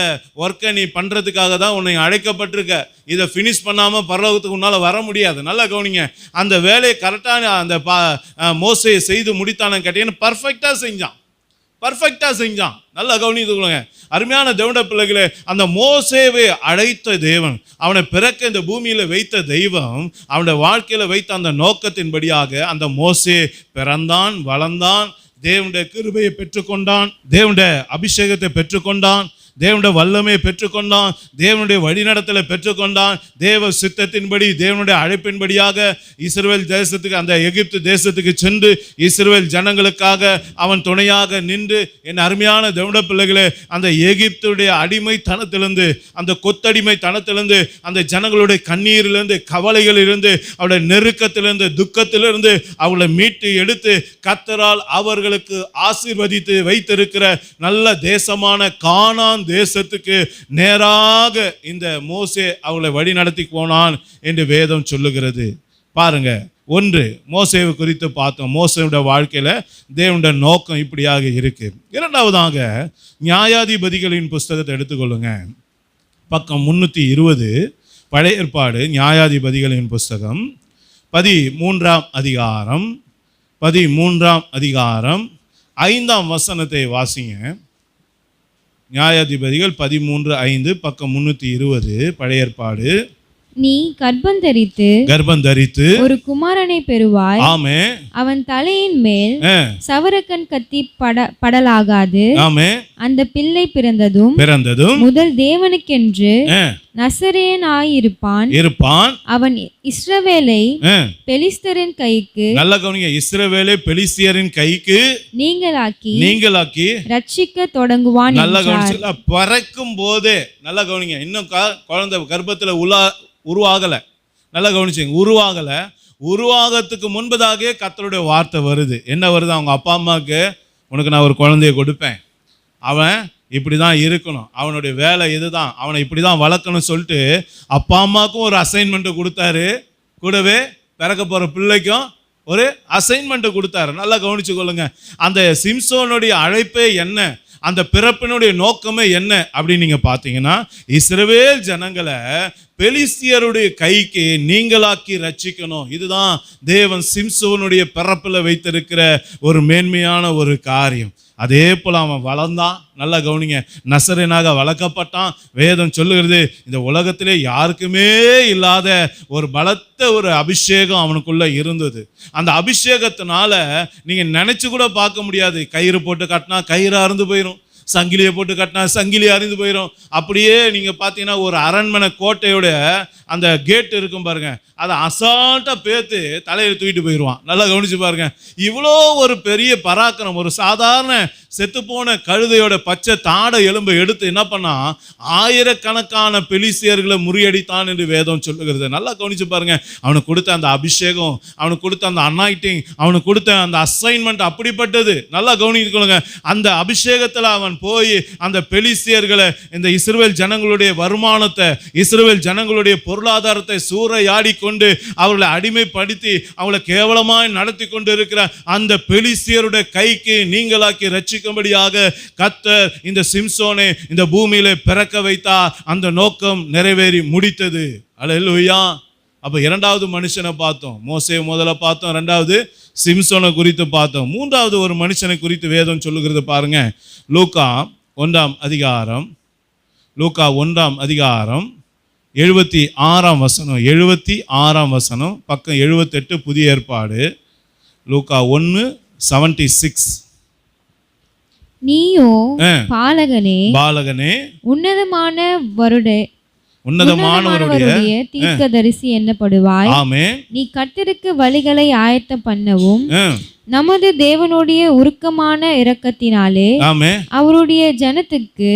ஒர்க்கை நீ பண்ணுறதுக்காக தான் உன்னை அழைக்கப்பட்டிருக்க. இதை ஃபினிஷ் பண்ணாமல் பரலோகத்துக்கு உன்னால் வர முடியாது. நல்லா கவனிங்க. அந்த வேலையை கரெக்டாக அந்த மோசையை செய்து முடித்தானு கேட்டீங்கன்னா பர்ஃபெக்டாக செஞ்சான். நல்லா கவனித்துக்கொள்ளுங்க. அருமையான தேவனுடைய பிள்ளைகளே, அந்த மோசேவை அழைத்த தேவன், அவனை பிறக்க இந்த பூமியில் வைத்த தெய்வம், அவனுடைய வாழ்க்கையில் வைத்த அந்த நோக்கத்தின்படியாக அந்த மோசே பிறந்தான், வளர்ந்தான், தேவனுடைய கிருபையை பெற்றுக்கொண்டான், தேவனுடைய அபிஷேகத்தை பெற்றுக்கொண்டான், தேவனுடைய வல்லமையை பெற்றுக்கொண்டான், தேவனுடைய வழிநடத்தலை பெற்றுக்கொண்டான். தேவ சித்தத்தின்படி, தேவனுடைய அழைப்பின்படியாக இஸ்ரவேல் தேசத்துக்கு, அந்த எகிப்து தேசத்துக்கு சென்று இஸ்ரவேல் ஜனங்களுக்காக அவன் துணையாக நின்று, என் அருமையான தேவனுடைய பிள்ளைகளே, அந்த எகிப்துடைய அடிமைத்தனத்திலிருந்து, அந்த கொத்தடிமைத்தனத்திலிருந்து, அந்த ஜனங்களுடைய கண்ணீரிலிருந்து, கவலைகளிலிருந்து, அவருடைய நெருக்கத்திலிருந்து, துக்கத்திலிருந்து அவளை மீட்டு எடுத்து கர்த்தரால் அவர்களுக்கு ஆசீர்வதித்து வைத்திருக்கிற நல்ல தேசமான கானான் தேசத்துக்கு நேராக இந்த மோசே அவளை வழி நடத்தி போனான் என்று வேதம் சொல்லுகிறது. பாருங்க, ஒன்று மோசேவை குறித்து பார்த்தோம். மோசேவுடைய வாழ்க்கையில தேவனுடைய நோக்கம் இப்படியாக இருக்கு. இரண்டாவதாக நியாயாதிபதிகளின் புஸ்தகத்தை எடுத்துக்கொள்ளுங்க. பக்கம் 320, பழைய ஏற்பாடு நியாயாதிபதிகளின் புஸ்தகம் 13ஆம் அதிகாரம் 5ஆம் வசனத்தை வாசிங்க. நியாயாதிபதிகள் 13:5, பக்கம் 320, பழைய ஏற்பாடு. நீ கர்ப்பம் தரித்து ஒரு குமாரனை பெறுவாய். ஆமே. அவன் தலையின் மேல் சவரக்கன் கத்தி படலாகாது. ஆமே. அந்த பிள்ளை பிறந்ததும் முதல் தேவனுக்கென்று நசரேயனாயிருப்பான். அவன் இஸ்ரவேலை பெலிஸ்தரின் கைக்கு, நல்ல கவனிங்க, இஸ்ரவேலை பெலிஸ்தியரின் கைக்கு நீங்களாக்கி ரட்சிக்க தொடங்குவான். நல்ல கவனிச்சு, பறக்கும் போதே, நல்ல கவனிங்க, இன்னும் குழந்தை கர்ப்பத்துல உருவாகல. நல்லா கவனிச்சுங்க, உருவாகத்துக்கு முன்பதாகவே கர்த்தருடைய வார்த்தை வருது. என்ன வருது? அவங்க அப்பா அம்மாவுக்கு, உனக்கு நான் ஒரு குழந்தைய கொடுப்பேன், அவன் இப்படி தான் இருக்கணும், அவனுடைய வேலை இதுதான், அவனை இப்படி தான் வளர்க்கணும்னு சொல்லிட்டு அப்பா அம்மாவுக்கும் ஒரு அசைன்மெண்ட்டை கொடுத்தாரு, கூடவே பிறக்க போகிற பிள்ளைக்கும் ஒரு அசைன்மெண்ட்டை கொடுத்தாரு. நல்லா கவனிச்சு கொள்ளுங்க. அந்த சிம்சோனுடைய அழைப்பே என்ன, அந்த பிறப்பினுடைய நோக்கமே என்ன அப்படின்னு நீங்க பார்த்தீங்கன்னா, இஸ்ரவேல் ஜனங்களை பெலிஸ்தியருடைய கைக்கு நீங்களாக்கி ரட்சிக்கணும். இதுதான் தேவன் சிம்சோனுடைய பிறப்பில் வைத்திருக்கிற ஒரு மேன்மையான ஒரு காரியம். அதே போல் அவன் வளர்ந்தான். நல்லா கவனிங்க, நசரேனாக வளர்க்கப்பட்டான். வேதம் சொல்லுகிறது, இந்த உலகத்திலே யாருக்குமே இல்லாத ஒரு பலத்த ஒரு அபிஷேகம் அவனுக்குள்ள இருந்தது. அந்த அபிஷேகத்தினால நீங்க நினைச்சு கூட பார்க்க முடியாது. கயிறு போட்டு கட்டினா கயிறு அறுந்து போயிடும், சங்கிலியை போட்டு கட்டினா சங்கிலி அறிந்து போயிடும். அப்படியே நீங்க பார்த்தீங்கன்னா ஒரு அரண்மனை கோட்டையோட அந்த கேட் இருக்கும் பாருங்க, அதை அசால்ட்டா பேத்து தலையில தூக்கிட்டு போயிடுவான். நல்லா கவனிச்சு பாருங்க. இவ்வளோ ஒரு பெரிய பராக்கிரம், ஒரு சாதாரண செத்துப்போன கழுதையோட பச்சை தாடை எலும்பை எடுத்து என்ன பண்ணா, ஆயிரக்கணக்கான பெலிஸ்தியர்களை முறியடித்தான் என்று வேதம் சொல்லுகிறது. நல்லா கவனிச்சு பாருங்க. அவனுக்கு கொடுத்த அந்த அபிஷேகம், அவனுக்கு கொடுத்த அந்த அனாயிட்டிங், அவனுக்கு கொடுத்த அந்த அசைன்மெண்ட் அப்படிப்பட்டது. நல்லா கவனித்துக்கொள்ளுங்க. அந்த அபிஷேகத்தில் அவன் போய் அந்த பெலிஸ்தியர்களை, இந்த இஸ்ரவேல் ஜனங்களுடைய வருமானத்தை, இஸ்ரவேல் ஜனங்களுடைய பொருளாதாரத்தை சூறையாடி கொண்டு அவர்களை அடிமைப்படுத்தி அவளை கேவலமாய் நடத்தி கொண்டு இருக்கிற அந்த பெலிஸ்தியருடைய கைக்கு நீங்களாக்கி ரட்சிக்க ரட்சிக்கும்படியாக கர்த்தர் இந்த சிம்சோனை இந்த பூமியில பிறக்க வைத்தார். அந்த நோக்கம் நிறைவேறி முடித்தது. அல்லேலூயா. அப்ப இரண்டாவது மனுஷனை பார்த்தோம், மோசே முதல்ல பார்த்தோம், இரண்டாவது சிம்சோனை குறித்து பார்த்தோம். மூன்றாவது ஒரு மனுஷனை குறித்து வேதம் சொல்லுகிறது பாருங்க. லூக்கா 1ஆம் அதிகாரம் 76ஆம் வசனம், 76ஆம் வசனம், பக்கம் 78, புதிய ஏற்பாடு. லூக்கா 1:76. நீயோ பாலகனே உன்னதமானவருடைய தீர்க்கதரிசி என்னப்படுவாய். ஆமென். நீ கர்த்தருக்கு வழிகளை ஆயத்தம் பண்ணவும் நமது தேவனுடைய உருக்கமான இரக்கத்தினாலே ஆமென் அவருடைய ஜனத்துக்கு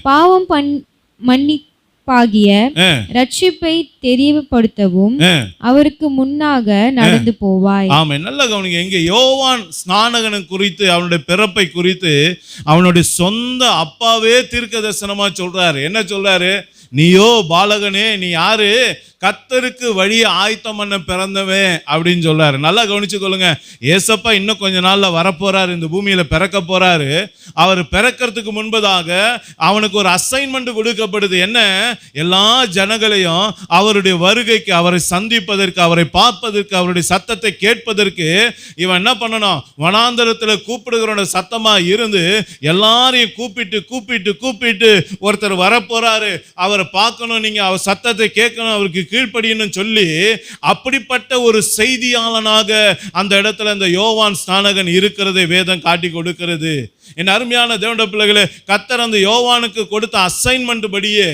பாவம் மன்னிப்பாகிய ரட்சிப்பை தெரியப்படுத்தவும் அவருக்கு முன்னாக நடந்து போவாய். ஆமென். நல்ல கவனிங்க. இங்க யோவான் ஸ்நானகனை குறித்து, அவனுடைய பிறப்பை குறித்து அவனுடைய சொந்த அப்பாவே தீர்க்க தரிசனமா சொல்றாரு. என்ன சொல்றாரு? நீயோ பாலகனே, நீ யாரு? கர்த்தருக்கு வழியை ஆயத்தம் பண்ண பிறந்தவன் அப்படின்னு சொல்றாரு. நல்லா கவனிச்சு கொள்ளுங்க. ஏசப்பா இன்னும் கொஞ்ச நாள்ல வரப்போறாரு, இந்த பூமியில பிறக்க போறாரு. அவர் பிறக்கிறதுக்கு முன்பதாக அவனுக்கு ஒரு அசைன்மெண்ட் கொடுக்கப்படுது. என்ன? எல்லா ஜனங்களையும் அவருடைய வருகைக்கு, அவரை சந்திப்பதற்கு, அவரை பார்ப்பதற்கு, அவருடைய சத்தத்தை கேட்பதற்கு இவன் என்ன பண்ணணும்? வனாந்தரத்துல கூப்பிடுகிறோட சத்தமா இருந்து எல்லாரையும் கூப்பிட்டு ஒருத்தர் வரப்போறாரு, அவரை பார்க்கணும், நீங்க அவர் சத்தத்தை கேட்கணும், அவருக்கு கீழ்ப்படியணும் சொல்லி அப்படிப்பட்ட ஒரு செய்தியாளனாக அந்த இடத்துல இந்த யோவான் ஸ்நானகன் இருக்கிறதை வேதம் காட்டி கொடுக்கிறது. என் அருமையான தேவனுடைய பிள்ளைகளே, கர்த்தர் அந்த யோவானுக்கு கொடுத்த அசைன்மெண்ட் படியே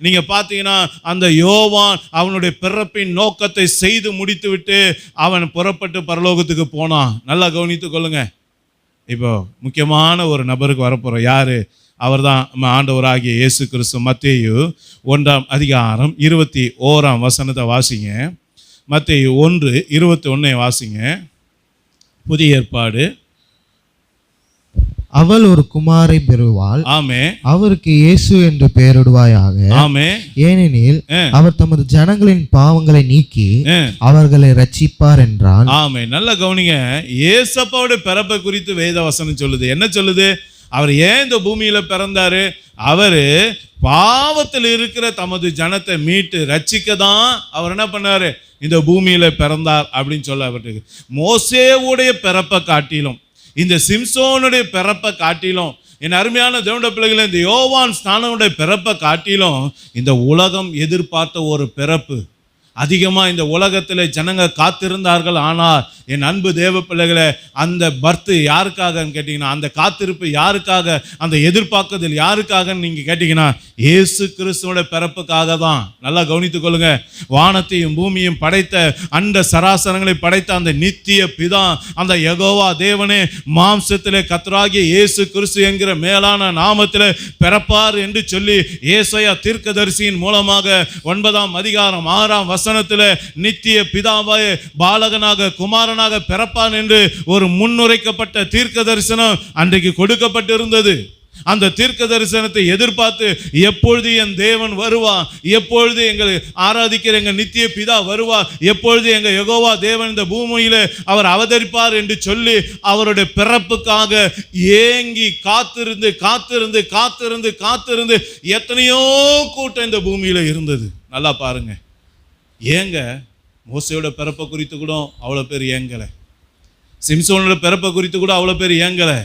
நீங்க பார்த்தீங்கன்னா அந்த யோவான் அவனுடைய பிறப்பின் நோக்கத்தை செய்து முடித்து விட்டு அவன் புறப்பட்டு பரலோகத்துக்கு போனான். நல்லா கவனித்துக் கொள்ளுங்க. இப்போ முக்கியமான ஒரு நபருக்கு வரப்போறோம். யாரு? அவர்தான் நம்ம ஆண்டவராகிய இயேசு கிறிஸ்து. மத்தேயு 1ஆம் அதிகாரம் 21ஆம் வசனத்தை வாசிங்க. மத்தேயு 1:21 வாசிங்க. புதிய ஏற்பாடு. அவள் ஒரு குமாரை பெறுவாள். ஆமே. அவருக்கு இயேசு என்று பெயரிடுவாயாக. ஆமே. ஏனெனில் அவர் தமது ஜனங்களின் பாவங்களை நீக்கி அவர்களை ரட்சிப்பார் என்றான். ஆமே. நல்ல கவனிங்க. இயேசப்பாவுடைய பிறப்பை குறித்து வேத வசனம் சொல்லுது. என்ன சொல்லுது? அவர் ஏன் இந்த பூமியில பிறந்தாரு? அவரு பாவத்தில் இருக்கிற தமது ஜனத்தை மீட்டு ரட்சிக்க தான் அவர் என்ன பண்ணாரு? இந்த பூமியில பிறந்தார் அப்படின்னு சொல்லப்பட்டிருக்கு. மோசேவுடைய பிறப்பை காட்டிலும், இந்த சிம்சோனுடைய பிறப்பை காட்டிலும், என் அருமையான தேவனுடைய பிள்ளைகளை, இந்த யோவான் ஸ்நானனுடைய பிறப்பை காட்டிலும் இந்த உலகம் எதிர்பார்த்த ஒரு பிறப்பு அதிகமாக இந்த உலகத்தில் ஜனங்க காத்திருந்தார்கள். ஆனால் என் அன்பு தேவ பிள்ளைகளை, அந்த பர்த் யாருக்காகன்னு கேட்டிங்கன்னா, அந்த காத்திருப்பு யாருக்காக, அந்த எதிர்பார்க்குதல் யாருக்காகன்னு நீங்கள் கேட்டிங்கன்னா, இயேசு கிறிஸ்துவோட பிறப்புக்காக தான். நல்லா கவனித்துக் கொள்ளுங்க. வானத்தையும் பூமியும் படைத்த, அண்ட சராசரங்களை படைத்த அந்த நித்திய பிதா, அந்த யெகோவா தேவனே மாம்சத்திலே கர்த்தராகிய இயேசு கிறிஸ்து என்கிற மேலான நாமத்தில் பிறப்பார் என்று சொல்லி ஏசாயா தீர்க்கதரிசியின் மூலமாக 9ஆம் அதிகாரம் 6ஆம் வசனத்தில் நித்திய பிதாவாய் பாலகனாக குமாரனாக பிறப்பான் என்று ஒரு முன்னுரைக்கப்பட்ட தீர்க்க தரிசனம் அன்றைக்கு கொடுக்கப்பட்டிருந்தது. அந்த தீர்க்க தரிசனத்தை எதிர்பார்த்து எப்பொழுது என் தேவன் வருவா, எப்பொழுது எங்கள் ஆராதிக்கிற எங்கள் நித்திய பிதா வருவா, எப்பொழுது எங்கள் யெகோவா தேவன் இந்த பூமியில அவர் அவதரிப்பார் என்று சொல்லி அவருடைய பிறப்புக்காக ஏங்கி காத்திருந்து காத்திருந்து காத்திருந்து காத்திருந்து எத்தனையோ கூட்டம் இந்த பூமியில இருந்தது. நல்லா பாருங்க. ஏங்க மோசையோட பிறப்பை குறித்து கூட அவ்வளோ பேர் ஏங்கலை. சிம்சோனோட பிறப்பை குறித்து கூட அவ்வளோ பேர் ஏங்கலை.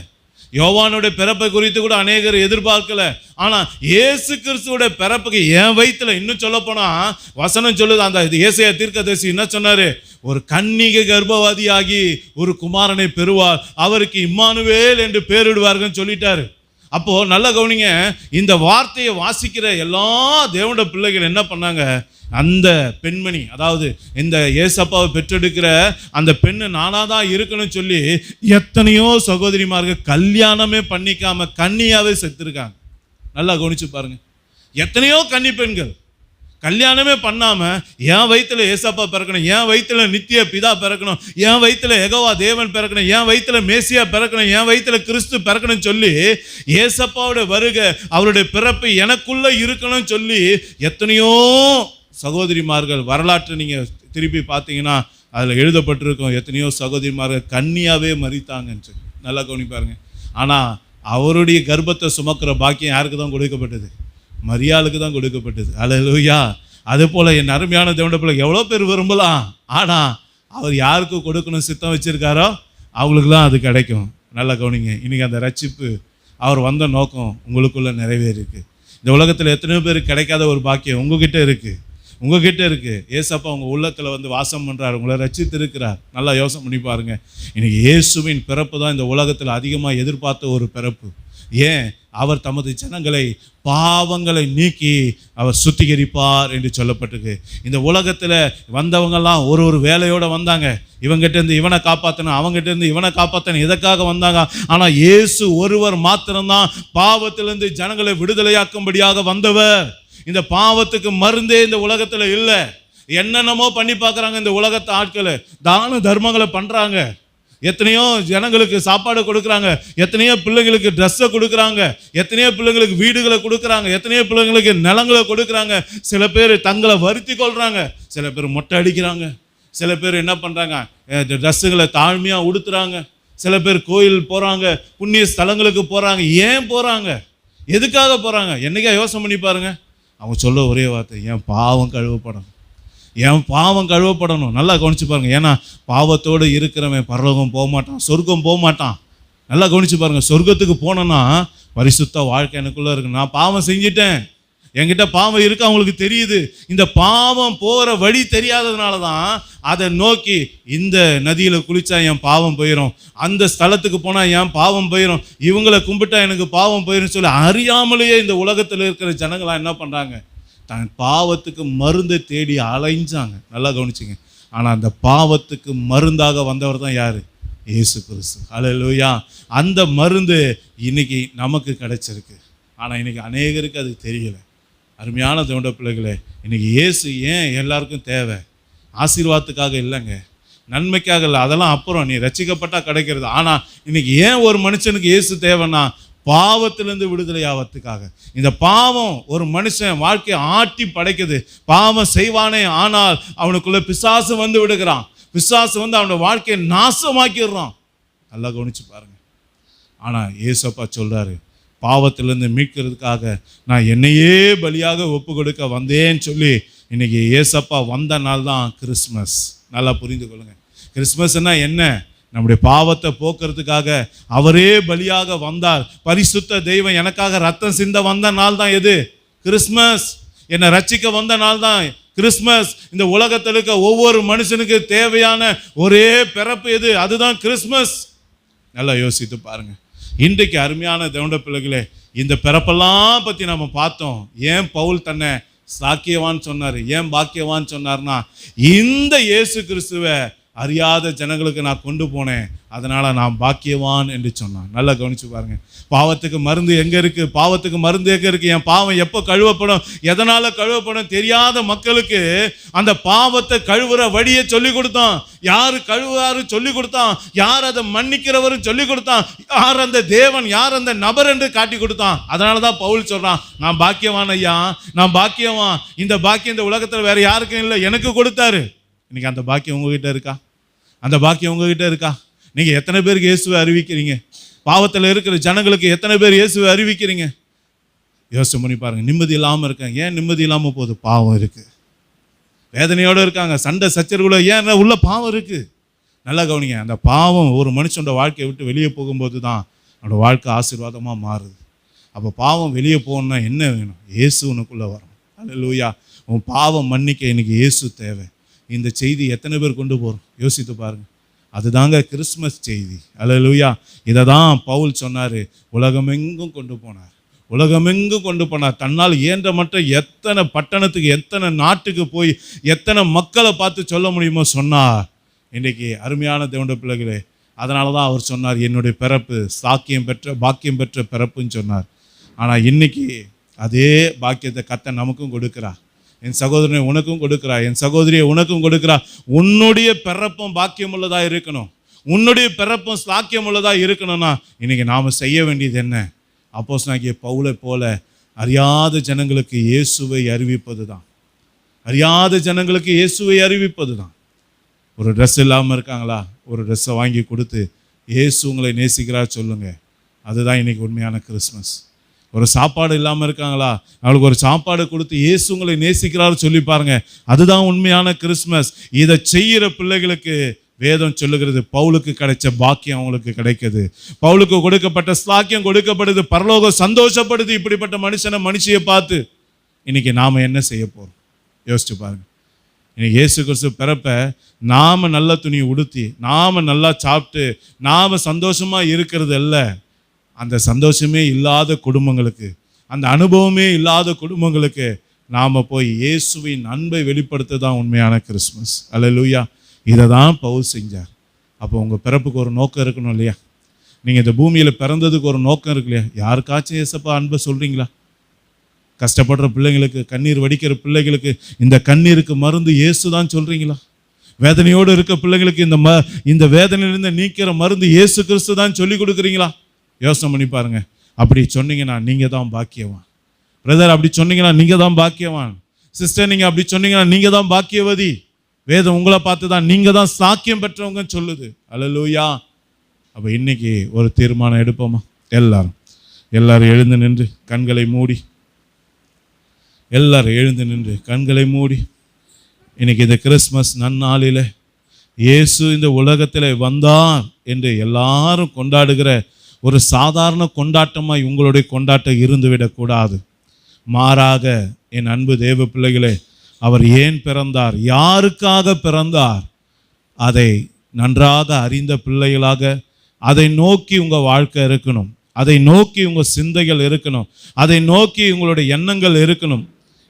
யோவானோட பிறப்பை குறித்து கூட அநேகர் எதிர்பார்க்கல. ஆனால் இயேசு கிறிஸ்துவோட பிறப்புக்கு என் வயிற்றுல, இன்னும் சொல்ல போனா வசனம் சொல்லுது, அந்த ஏசாயா தீர்க்கதரிசி என்ன சொன்னாரு? ஒரு கன்னிகை கர்ப்பவதியாகி ஒரு குமாரனை பெறுவார், அவருக்கு இம்மானுவேல் என்று பேரிடுவார்கள் சொல்லிட்டாரு. அப்போ நல்ல கவனிங்க. இந்த வார்த்தையை வாசிக்கிற எல்லா தேவனுடைய பிள்ளைகள் என்ன பண்ணாங்க? அந்த பெண்மணி, அதாவது இந்த ஏசப்பாவை பெற்றெடுக்கிற அந்த பெண்ணு நானாக தான் இருக்கணும்னு சொல்லி எத்தனையோ சகோதரிமார்கள் கல்யாணமே பண்ணிக்காம கன்னியாவே செத்துருக்காங்க. நல்லா கவனிச்சு பாருங்க. எத்தனையோ கன்னி பெண்கள் கல்யாணமே பண்ணாம என் வயிற்றுல ஏசப்பா பிறக்கணும், என் வயிற்றுல நித்திய பிதா பிறக்கணும், என் வயிற்றுல யெகோவா தேவன் பிறக்கணும், என் வயிற்றுல மேசியா பிறக்கணும், என் வயிற்றுல கிறிஸ்து பிறக்கணும் சொல்லி ஏசப்பாவோட வருகை, அவருடைய பிறப்பு எனக்குள்ள இருக்கணும்னு சொல்லி எத்தனையோ சகோதரிமார்கள் வரலாற்றை நீங்கள் திருப்பி பார்த்தீங்கன்னா அதில் எழுதப்பட்டிருக்கும். எத்தனையோ சகோதரிமார்கள் கன்னியாவே மரித்தாங்கன்னு சொல்லி. நல்லா கவனிப்பாருங்க. ஆனால் அவருடைய கர்ப்பத்தை சுமக்கிற பாக்கியம் யாருக்கு தான் கொடுக்கப்பட்டது? மரியாளுக்கு தான் கொடுக்கப்பட்டது. அல்லேலூயா. அதே போல் என் அருமையான தேவனுடைய பிள்ளை எவ்வளோ பேர் விரும்பலாம், ஆனால் அவர் யாருக்கு கொடுக்கணும் சித்தம் வச்சுருக்காரோ அவங்களுக்கு தான் அது கிடைக்கும். நல்லா கவனிங்க. இன்றைக்கி அந்த ரட்சிப்பு அவர் வந்த நோக்கம் உங்களுக்குள்ளே நிறைவேறிருக்கு. இந்த உலகத்தில் எத்தனையோ பேருக்கு கிடைக்காத ஒரு பாக்கியம் உங்ககிட்ட இருக்குது, உங்ககிட்ட இருக்குது. ஏசப்பா உங்கள் உள்ளத்தில் வந்து வாசம் பண்ணுறார், உங்களை ரட்சித்து இருக்கிறார். நல்லா யோசனை பண்ணி பாருங்க. இன்றைக்கி இயேசுவின் பிறப்பு தான் இந்த உலகத்தில் அதிகமாக எதிர்பார்த்த ஒரு பிறப்பு. ஏன்? அவர் தமது ஜனங்களை பாவங்களை நீக்கி அவர் சுத்திகரிப்பார் என்று சொல்லப்பட்டிருக்கு. இந்த உலகத்தில் வந்தவங்கெல்லாம் ஒரு வேலையோடு வந்தாங்க. இவங்கிட்டேருந்து இவனை காப்பாற்றணும், அவங்ககிட்டேருந்து இவனை காப்பாற்றணும், எதற்காக வந்தாங்க? ஆனால் இயேசு ஒருவர் மாத்திரம்தான் பாவத்திலிருந்து ஜனங்களை விடுதலையாக்கும்படியாக வந்தவர். இந்த பாவத்துக்கு மருந்தே இந்த உலகத்தில் இல்லை. என்னென்னமோ பண்ணி பார்க்குறாங்க இந்த உலகத்து ஆட்கள். தான தர்மங்களை பண்ணுறாங்க, எத்தனையோ ஜனங்களுக்கு சாப்பாடு கொடுக்குறாங்க, எத்தனையோ பிள்ளைங்களுக்கு ட்ரெஸ்ஸை கொடுக்குறாங்க, எத்தனையோ பிள்ளைங்களுக்கு வீடுகளை கொடுக்குறாங்க, எத்தனையோ பிள்ளைங்களுக்கு நிலங்களை கொடுக்குறாங்க. சில பேர் தங்களை வருத்தி கொள்கிறாங்க, சில பேர் மொட்டை அடிக்கிறாங்க, சில பேர் என்ன பண்ணுறாங்க ட்ரெஸ்ஸுகளை தாழ்மையாக உடுத்துறாங்க, சில பேர் கோயில் போகிறாங்க, புண்ணிய ஸ்தலங்களுக்கு போகிறாங்க. ஏன் போகிறாங்க? எதுக்காக போகிறாங்க? என்னைக்கா யோசனை பண்ணி பாருங்க. அவங்க சொல்ல ஒரே வார்த்தை, என் பாவம் கழுவப்படணும், என் பாவம் கழுவப்படணும். நல்லா கவனிச்சு பாருங்க. ஏன்னா பாவத்தோடு இருக்கிறவன் பரலோகம் போக மாட்டான், சொர்க்கம் போக மாட்டான். நல்லா கவனிச்சு பாருங்க. சொர்க்கத்துக்கு போனோன்னா பரிசுத்த வாழ்க்கை எனக்குள்ளே இருக்கு. நான் பாவம் செஞ்சிட்டேன், என்கிட்ட பாவம் இருக்கு, அவங்களுக்கு தெரியுது. இந்த பாவம் போகிற வழி தெரியாததுனால தான் அதை நோக்கி இந்த நதியில் குளிச்சா என் பாவம் போயிடும், அந்த ஸ்தலத்துக்கு போனால் என் பாவம் போயிடும், இவங்களை கும்பிட்டா எனக்கு பாவம் போயிடும் சொல்லி அறியாமலேயே இந்த உலகத்தில் இருக்கிற ஜனங்களாம் என்ன பண்ணுறாங்க? தன் பாவத்துக்கு மருந்தை தேடி அலைஞ்சாங்க. நல்லா கவனிச்சிங்க. ஆனால் அந்த பாவத்துக்கு மருந்தாக வந்தவர் தான் யார்? இயேசு கிறிஸ்து. அல்லேலூயா. அந்த மருந்து இன்னைக்கு நமக்கு கிடைச்சிருக்கு. ஆனால் இன்னைக்கு அநேகருக்கு அது தெரியல. அருமையான தேவனுடைய பிள்ளைகளே, இன்னைக்கு இயேசு ஏன் எல்லாருக்கும் தேவை? ஆசீர்வாதத்துக்காக இல்லைங்க, நன்மைக்காக இல்லை, அதெல்லாம் அப்புறம் நீ ரட்சிக்கப்பட்டால் கிடைக்கிறது. ஆனால் இன்னைக்கு ஏன் ஒரு மனுஷனுக்கு இயேசு தேவைன்னா பாவத்திலிருந்து விடுதலை ஆவதுக்காக. இந்த பாவம் ஒரு மனுஷன் வாழ்க்கையை ஆட்டி படைக்குது. பாவம் செய்வானே ஆனால் அவனுக்குள்ள பிசாசு வந்து விடுகிறான். பிசாசு வந்து அவனோட வாழ்க்கையை நாசமாக்கிடுறான். நல்லா கவனிச்சு பாருங்க. ஆனால் ஏசப்பா சொல்றாரு, பாவத்திலிருந்து மீட்கிறதுக்காக நான் என்னையே பலியாக ஒப்பு கொடுக்க வந்தேன்னு சொல்லி இன்னைக்கு ஏசப்பா வந்த நாள் தான் கிறிஸ்மஸ். நல்லா புரிந்து கொள்ளுங்க. கிறிஸ்மஸ்னா என்ன? நம்முடைய பாவத்தை போக்குறதுக்காக அவரே பலியாக வந்தார். பரிசுத்த தெய்வம் எனக்காக ரத்தம் சிந்த வந்த நாள் தான் எது? கிறிஸ்மஸ். என்னை ரட்சிக்க வந்த நாள் தான் கிறிஸ்மஸ். இந்த உலகத்தில் இருக்க ஒவ்வொரு மனுஷனுக்கு தேவையான ஒரே பிறப்பு எது? அதுதான் கிறிஸ்மஸ். நல்லா யோசித்து பாருங்க. இன்றைக்கு அருமையான தேவனுடைய பிள்ளைகளே, இந்த பிறப்பெல்லாம் பற்றி நம்ம பார்த்தோம். ஏன் பவுல் தன்னை சாக்கியவான் சொன்னார்? ஏன் பாக்கியவான் சொன்னார்னா, இந்த இயேசு கிறிஸ்துவை அறியாத ஜனங்களுக்கு நான் கொண்டு போனேன், அதனால் நான் பாக்கியவான் என்று சொன்னான். நல்லா கவனிச்சு பாருங்க. பாவத்துக்கு மருந்து எங்கே இருக்குது? பாவத்துக்கு மருந்து எங்கே இருக்குது? என் பாவம் எப்போ கழுவப்படும், எதனால் கழுவப்படும் தெரியாத மக்களுக்கு அந்த பாவத்தை கழுவுற வழியை சொல்லி கொடுத்தான். யார் கழுவாரு சொல்லி கொடுத்தான், யார் அதை மன்னிக்கிறவரும் சொல்லி கொடுத்தான், யார் அந்த தேவன், யார் அந்த நபர் என்று காட்டி கொடுத்தான். அதனால தான் பவுல் சொல்கிறான், நான் பாக்கியவான் ஐயா, நான் பாக்கியவான். இந்த பாக்கியம் இந்த உலகத்தில் வேறு யாருக்கும் இல்லை, எனக்கு கொடுத்தாரு. இன்னைக்கு அந்த பாக்கியம் உங்ககிட்ட இருக்கா? அந்த பாக்கியம் உங்ககிட்ட இருக்கா? நீங்கள் எத்தனை பேருக்கு இயேசுவை அறிவிக்கிறீங்க? பாவத்தில் இருக்கிற ஜனங்களுக்கு எத்தனை பேர் இயேசுவை அறிவிக்கிறீங்க? யோசனை பண்ணி பாருங்கள். நிம்மதி இல்லாமல் இருக்காங்க. ஏன் நிம்மதி இல்லாமல் போகுது? பாவம் இருக்குது. வேதனையோடு இருக்காங்க, சண்டை சச்சரவுல. ஏன்? உள்ள பாவம் இருக்குது. நல்லா கவனிங்க. அந்த பாவம் ஒரு மனுஷனோட வாழ்க்கையை விட்டு வெளியே போகும்போது தான் அவனோட வாழ்க்கை ஆசீர்வாதமாக மாறுது. அப்போ பாவம் வெளியே போகணுன்னா என்ன வேணும்? இயேசு உனக்குள்ளே வரணும். அல்லேலூயா. உன் பாவம் மன்னிக்க இன்னைக்கு இயேசு தேவை. இந்த செய்தி எத்தனை பேர் கொண்டு போகிறோம்? யோசித்து பாருங்கள். அதுதாங்க கிறிஸ்மஸ் செய்தி. அல்லேலூயா. இதை தான் பவுல் சொன்னார், உலகமெங்கும் கொண்டு போனார், உலகமெங்கும் கொண்டு போனார். தன்னால் இயன்ற மட்டும் எத்தனை பட்டணத்துக்கு, எத்தனை நாட்டுக்கு போய் எத்தனை மக்களை பார்த்து சொல்ல முடியுமோ சொன்னார். இன்றைக்கி அருமையான தேவனுடைய பிள்ளைகளே, அதனால தான் அவர் சொன்னார், என்னுடைய பிறப்பு பாக்கியம் பெற்ற பிறப்புன்னு சொன்னார். ஆனால் இன்னைக்கு அதே பாக்கியத்தை கர்த்தர் நமக்கும் கொடுக்குறா. என் சகோதரனை உனக்கும் கொடுக்குறா, என் சகோதரியை உனக்கும் கொடுக்குறா. உன்னுடைய பிறப்பும் பாக்கியம் உள்ளதாக இருக்கணும், உன்னுடைய பிறப்பும் சாக்கியம் உள்ளதாக இருக்கணும்னா இன்னைக்கு நாம் செய்ய வேண்டியது என்ன? அப்போஸ்தலனாகிய பவுலை போல அறியாத ஜனங்களுக்கு இயேசுவை அறிவிப்பது தான். அறியாத ஜனங்களுக்கு இயேசுவை அறிவிப்பது தான். ஒரு ட்ரெஸ் இல்லாமல் இருக்காங்களா? ஒரு ட்ரெஸ்ஸை வாங்கி கொடுத்து இயேசு உங்களை நேசிக்கிறார் சொல்லுங்கள். அதுதான் இன்னைக்கு உண்மையான கிறிஸ்மஸ். ஒரு சாப்பாடு இல்லாமல் இருக்காங்களா, அவளுக்கு ஒரு சாப்பாடு கொடுத்து இயேசு உங்களை நேசிக்கிறாரு சொல்லி பாருங்க. அதுதான் உண்மையான கிறிஸ்மஸ். இதை செய்கிற பிள்ளைகளுக்கு வேதம் சொல்லுகிறது பவுலுக்கு கிடைச்ச பாக்கியம் அவங்களுக்கு கிடைக்குது. பவுலுக்கு கொடுக்கப்பட்ட ஸ்லாக்கியம் கொடுக்கப்படுது. பரலோகம் சந்தோஷப்படுது இப்படிப்பட்ட மனுஷியை பார்த்து. இன்னைக்கு நாம் என்ன செய்ய போகிறோம் யோசிச்சு பாருங்க. இன்னைக்கு இயேசு கிறிஸ்து பிறப்ப நாம் நல்ல துணியை உடுத்தி நாம் நல்லா சாப்பிட்டு நாம் சந்தோஷமாக இருக்கிறது அல்ல, அந்த சந்தோஷமே இல்லாத குடும்பங்களுக்கு, அந்த அனுபவமே இல்லாத குடும்பங்களுக்கு நாம் போய் இயேசுவின் அன்பை வெளிப்படுத்த தான் உண்மையான கிறிஸ்மஸ். அல்லேலூயா. இதை தான் பவுல் செஞ்சார். அப்போ உங்கள் பிறப்புக்கு ஒரு நோக்கம் இருக்கணும் இல்லையா? நீங்கள் இந்த பூமியில் பிறந்ததுக்கு ஒரு நோக்கம் இருக்கு இல்லையா? யாருக்காச்சும் ஏசப்பா அன்பை சொல்கிறீங்களா? கஷ்டப்படுற பிள்ளைங்களுக்கு, கண்ணீர் வடிக்கிற பிள்ளைகளுக்கு இந்த கண்ணீருக்கு மருந்து இயேசு தான் சொல்கிறீங்களா? வேதனையோடு இருக்க பிள்ளைங்களுக்கு இந்த வேதனையிலிருந்து நீக்கிற மருந்து இயேசு கிறிஸ்து தான் சொல்லி கொடுக்குறீங்களா? யோசனை பண்ணி பாருங்க. அப்படி சொன்னீங்கன்னா நீங்கள் தான் பாக்கியவான். பிரதர் அப்படி சொன்னீங்கன்னா நீங்கள் தான் பாக்கியவான். சிஸ்டர் நீங்கள் அப்படி சொன்னீங்கன்னா நீங்கள் தான் பாக்கியவதி. வேதம் உங்களை பார்த்து தான் நீங்கள் தான் சாக்கியம் பெற்றவங்க சொல்லுது. அல்லேலூயா. அப்போ இன்னைக்கு ஒரு தீர்மானம் எடுப்போமா? எல்லாரும் எழுந்து நின்று கண்களை மூடி, எல்லாரும் எழுந்து நின்று கண்களை மூடி, இன்னைக்கு இந்த கிறிஸ்மஸ் நன்னாளில் இயேசு இந்த உலகத்தில் வந்தார் என்று எல்லாரும் கொண்டாடுகிற ஒரு சாதாரண கொண்டாட்டமாய் உங்களுடைய கொண்டாட்டம் இருந்துவிடக்கூடாது. மாறாக என் அன்பு தேவ பிள்ளைகளே, அவர் ஏன் பிறந்தார், யாருக்காக பிறந்தார், அதை நன்றாக அறிந்த பிள்ளைகளாக அதை நோக்கி உங்கள் வாழ்க்கை இருக்கணும், அதை நோக்கி உங்கள் சிந்தைகள் இருக்கணும், அதை நோக்கி உங்களுடைய எண்ணங்கள் இருக்கணும்.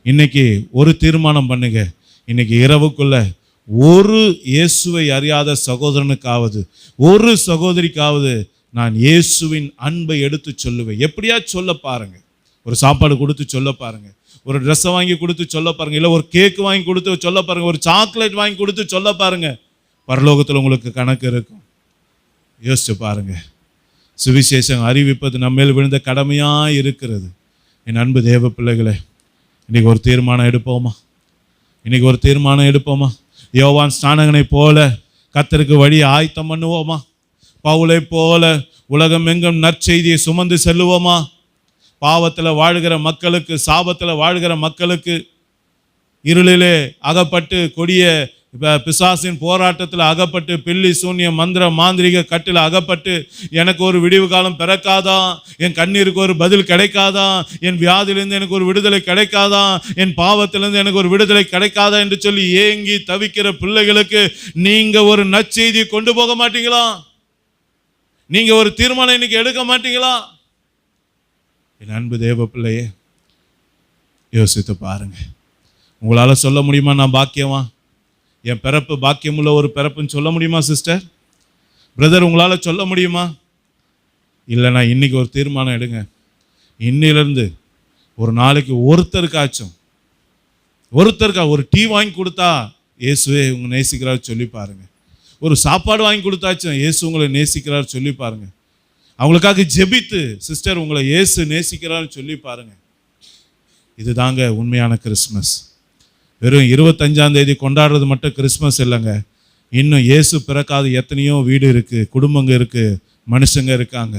இன்னைக்கு ஒரு தீர்மானம் பண்ணுங்க. இன்னைக்கு இரவுக்குள்ள ஒரு இயேசுவை அறியாத சகோதரனுக்காவது, ஒரு சகோதரிக்காவது நான் இயேசுவின் அன்பை எடுத்து சொல்லுவேன். எப்படியா சொல்ல பாருங்க. ஒரு சாப்பாடு கொடுத்து சொல்ல பாருங்க, ஒரு ட்ரெஸ்ஸை வாங்கி கொடுத்து சொல்ல பாருங்க, இல்லை ஒரு கேக்கு வாங்கி கொடுத்து சொல்ல பாருங்க, ஒரு சாக்லேட் வாங்கி கொடுத்து சொல்ல பாருங்க. பரலோகத்தில் உங்களுக்கு கணக்கு இருக்கும். யோசிச்சு பாருங்க. சுவிசேஷம் அறிவிப்பது நம்மேல் விழுந்த கடமையாக இருக்கிறது. என் அன்பு தேவ பிள்ளைகளே, இன்னைக்கு ஒரு தீர்மானம் எடுப்போமா? இன்னைக்கு ஒரு தீர்மானம் எடுப்போமா? யோவான் ஸ்நானகனை போல கர்த்தருக்கு வழி ஆயத்தம் பண்ணுவோமா? பவுலை போல உலகம் எங்கும் நற்செய்தியை சுமந்து செல்லுவோமா? பாவத்தில் வாழ்கிற மக்களுக்கு, சாபத்தில் வாழ்கிற மக்களுக்கு, இருளிலே அகப்பட்டு கொடிய பிசாசின் போராட்டத்தில் அகப்பட்டு, பில்லி சூன்ய மந்திர மாந்திரிக கட்டில் அகப்பட்டு, எனக்கு ஒரு விடிவு காலம் பிறக்காதா, என் கண்ணீருக்கு ஒரு பதில் கிடைக்காதா, என் வியாதியிலிருந்து எனக்கு ஒரு விடுதலை கிடைக்காதா, என் பாவத்திலிருந்து எனக்கு ஒரு விடுதலை கிடைக்காதா என்று சொல்லி ஏங்கி தவிக்கிற பிள்ளைகளுக்கு நீங்க ஒரு நற்செய்தியை கொண்டு போக மாட்டீங்களா? நீங்க ஒரு தீர்மானம் இன்னைக்கு எடுக்க மாட்டீங்களா? என் அன்பு தேவ பிள்ளையே, யோசித்து பாருங்க. உங்களால சொல்ல முடியுமா நான் பாக்கியமா, என் பிறப்பு பாக்கியமுள்ள ஒரு பிறப்புன்னு சொல்ல முடியுமா? சிஸ்டர், பிரதர், உங்களால சொல்ல முடியுமா? இல்லைனா இன்னைக்கு ஒரு தீர்மானம் எடுங்க. இன்னிலிருந்து ஒரு நாளைக்கு ஒருத்தருக்காச்சும் ஒரு டீ வாங்கி கொடுத்தா இயேசுவே உங்க நேசிக்கிறார் சொல்லி பாருங்க. ஒரு சாப்பாடு வாங்கி கொடுத்தாச்சும் இயேசு உங்களை நேசிக்கிறார் சொல்லி பாருங்க. அவங்களுக்காக ஜெபித்து, சிஸ்டர் உங்களை இயேசு நேசிக்கிறார்னு சொல்லி பாருங்க. இது தாங்க உண்மையான கிறிஸ்மஸ். வெறும் 25ஆம் தேதி கொண்டாடுறது மட்டும் கிறிஸ்மஸ் இல்லைங்க. இன்னும் இயேசு பிறக்காத எத்தனையோ வீடு இருக்குது, குடும்பங்க இருக்குது, மனுஷங்க இருக்காங்க.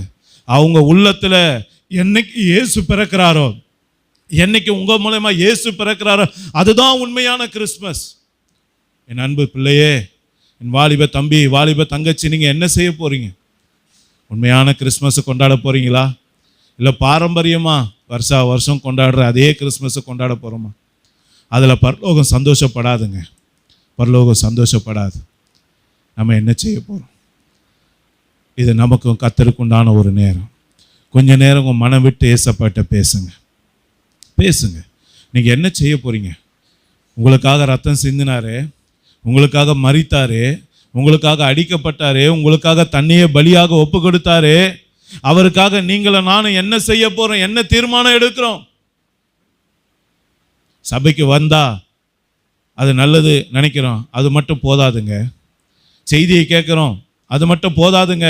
அவங்க உள்ளத்தில் என்னைக்கு இயேசு பிறக்கிறாரோ, என்னைக்கு உங்கள் மூலமா இயேசு பிறக்கிறாரோ, அதுதான் உண்மையான கிறிஸ்மஸ். என் அன்பு பிள்ளையே, என் வாலிப தம்பி, வாலிப தங்கச்சி, நீங்கள் என்ன செய்ய போகிறீங்க? உண்மையான கிறிஸ்மஸை கொண்டாட போகிறீங்களா, இல்லை பாரம்பரியமாக வருஷம் கொண்டாடுற அதே கிறிஸ்மஸை கொண்டாட போகிறோமா? அதில் பரலோகம் சந்தோஷப்படாதுங்க, பரலோகம் சந்தோஷப்படாது. நம்ம என்ன செய்ய போகிறோம்? இது நமக்கும் கர்த்தருக்குண்டான ஒரு நேரம். கொஞ்ச நேரம் உங்கள் மனம் விட்டு ஏசப்பாட்ட பேசுங்க. நீங்கள் என்ன செய்ய போகிறீங்க? உங்களுக்காக ரத்தம் சிந்தினாரே, உங்களுக்காக மரித்தாரே, உங்களுக்காக அடிக்கப்பட்டாரே, உங்களுக்காக தன்னையே பலியாக ஒப்பு கொடுத்தாரே, அவருக்காக நீங்களும் நானும் என்ன செய்ய போகிறோம்? என்ன தீர்மானம் எடுக்கிறோம்? சபைக்கு வந்தா அது நல்லது நினைக்கிறோம், அது மட்டும் போதாதுங்க. செய்தியை கேட்குறோம், அது மட்டும் போதாதுங்க.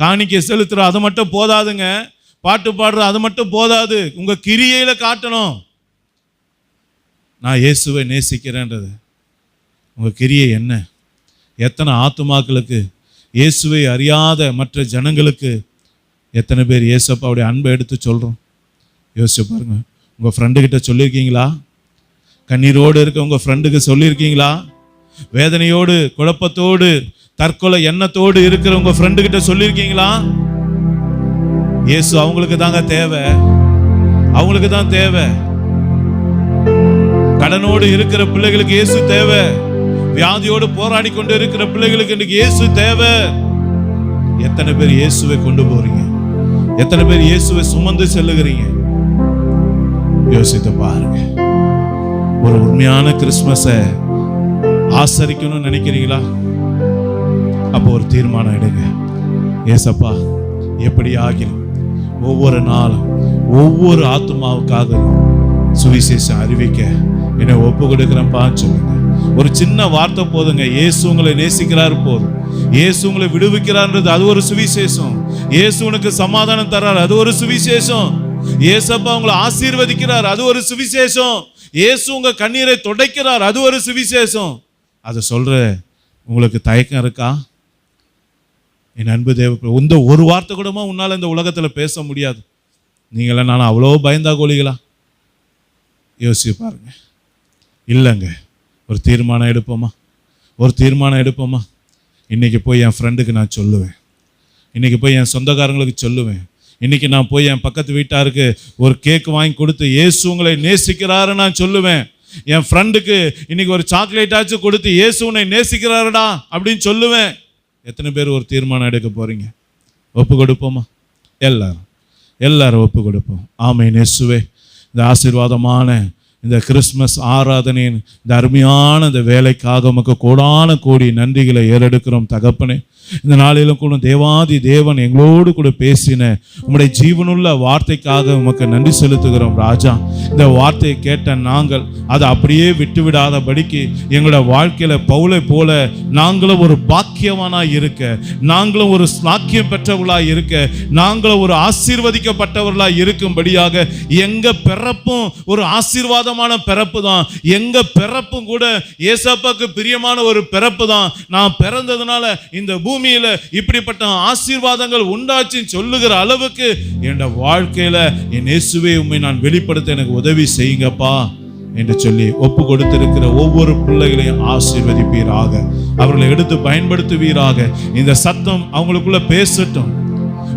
காணிக்கை செலுத்துகிறோம், அது மட்டும் போதாதுங்க. பாட்டு பாடுறோம், அது மட்டும் போதாது. உங்கள் கிரியையில காட்டணும் நான் இயேசுவை நேசிக்கிறேன்றது. உங்கள் கிரியை என்ன? எத்தனை ஆத்துமாக்களுக்கு, இயேசுவை அறியாத மற்ற ஜனங்களுக்கு எத்தனை பேர் இயேசப்பாவுடைய அன்பை எடுத்து சொல்கிறோம்? யோசிச்சு பாருங்க. உங்கள் ஃப்ரெண்டுக்கிட்ட சொல்லியிருக்கீங்களா? கண்ணீரோடு இருக்க உங்கள் ஃப்ரெண்டுக்கு சொல்லியிருக்கீங்களா? வேதனையோடு, குழப்பத்தோடு, தற்கொலை எண்ணத்தோடு இருக்கிற உங்கள் ஃப்ரெண்டுக்கிட்ட சொல்லியிருக்கீங்களா? இயேசு அவங்களுக்கு தாங்க தேவை, அவங்களுக்கு தான் தேவை. கடனோடு இருக்கிற பிள்ளைகளுக்கு இயேசு தேவை. வியாதியோடு போராடி கொண்டு இருக்கிற பிள்ளைகளுக்கு இன்னைக்கு இயேசு தேவை. எத்தனை பேர் இயேசுவை கொண்டு போறீங்க? எத்தனை பேர் இயேசுவை சுமந்து செல்லுகிறீங்க? யோசித்து பாருங்க. ஒரு உண்மையான கிறிஸ்மஸை ஆசரிக்கணும்னு நினைக்கிறீங்களா? அப்போ ஒரு தீர்மானம் எடுங்க. ஏசப்பா, எப்படி ஆகிலும் ஒவ்வொரு நாளும் ஒவ்வொரு ஆத்துமாவுக்காக சுவிசேஷம் அறிவிக்க என்னை ஒப்பு கொடுக்கிறேன்ப்பா சொல்லுங்க. ஒரு சின்ன வார்த்தை போதுங்க. இயேசு உங்களை நேசிக்கிறார் போதும். இயேசு உங்களை விடுவிக்கிறார்ன்றது அது ஒரு சுவிசேஷம். இயேசு உனக்கு சமாதானம் தர்றார், அது ஒரு சுவிசேஷம். இயேசப்பா உங்களை ஆசீர்வதிக்கிறார், அது ஒரு சுவிசேஷம். இயேசு உங்க கண்ணீரை துடைக்கிறார், அது ஒரு சுவிசேஷம். அதை சொல்ற உங்களுக்கு தயக்கம் இருக்கா? என் அன்பு தேவ, இந்த ஒரு வார்த்தை கூடமா உன்னால இந்த உலகத்துல பேச முடியாது. நீங்கள நான் அவ்வளோ பயந்தா கோழிகளா? யோசிச்சு பாருங்க. இல்லைங்க, ஒரு தீர்மானம் எடுப்போமா? ஒரு தீர்மானம் எடுப்போமா? இன்னைக்கு போய் என் ஃப்ரெண்டுக்கு நான் சொல்லுவேன், இன்னைக்கு போய் என் சொந்தக்காரங்களுக்கு சொல்லுவேன், இன்னைக்கு நான் போய் என் பக்கத்து வீட்டாருக்கு ஒரு கேக் வாங்கி கொடுத்து இயேசு உங்களை நேசிக்கிறாரு நான் சொல்லுவேன். என் ஃப்ரெண்டுக்கு இன்னைக்கு ஒரு சாக்லேட்டாச்சும் கொடுத்து இயேசு உன்னை நேசிக்கிறாருடா அப்படின்னு சொல்லுவேன். எத்தனை பேர் ஒரு தீர்மானம் எடுக்க போறீங்க? ஒப்பு கொடுப்போமா? எல்லாரும் ஒப்பு கொடுப்போம். ஆமென். இயேசுவே, இந்த ஆசீர்வாதமான இந்த கிறிஸ்மஸ் ஆராதனையின் இந்த அருமையான இந்த வேலைக்காக உமக்கு கோடான கோடி நன்றிகளை ஏறெடுக்கிறோம் தகப்பனே. இந்த நாளிலும் கூட தேவாதி தேவன் எங்களோடு கூட பேசின உம்முடைய ஜீவனுள்ள வார்த்தைக்காக உமக்கு நன்றி செலுத்துகிறோம் ராஜா. இந்த வார்த்தையை கேட்ட நாங்கள் அதை அப்படியே விட்டுவிடாதபடிக்கு எங்களோட வாழ்க்கையில பவுலை போல நாங்களும் ஒரு பாக்கியவானாய் இருக்க, நாங்களும் ஒரு ஸ்லாக்கியம் பெற்றவர்களாய் இருக்க, நாங்களும் ஒரு ஆசீர்வதிக்கப்பட்டவர்களாய் இருக்கும்படியாக எங்க பிறப்பும் ஒரு ஆசீர்வாதமான பிறப்பு தான். எங்க பிறப்பும் கூட ஏசப்பாக்கு பிரியமான ஒரு பிறப்பு தான். நான் பிறந்ததுனால இந்த பூமியில இப்படிப்பட்ட ஆசீர்வாதங்கள் உண்டாச்சுன்னு சொல்லுகிற அளவுக்கு என் வாழ்க்கையில என் இயேசுவே உம்மை நான் வெளிப்படுத்த எனக்கு உதவி செய்யுங்கப்பா என்று சொல்லி ஒப்பு கொடுத்திருக்கிற ஒவ்வொரு பிள்ளைகளையும் ஆசீர்வதிப்பீராக, அவர்களை எடுத்து பயன்படுத்துவீராக. இந்த சத்தம் அவங்களுக்குள்ள பேசட்டும்.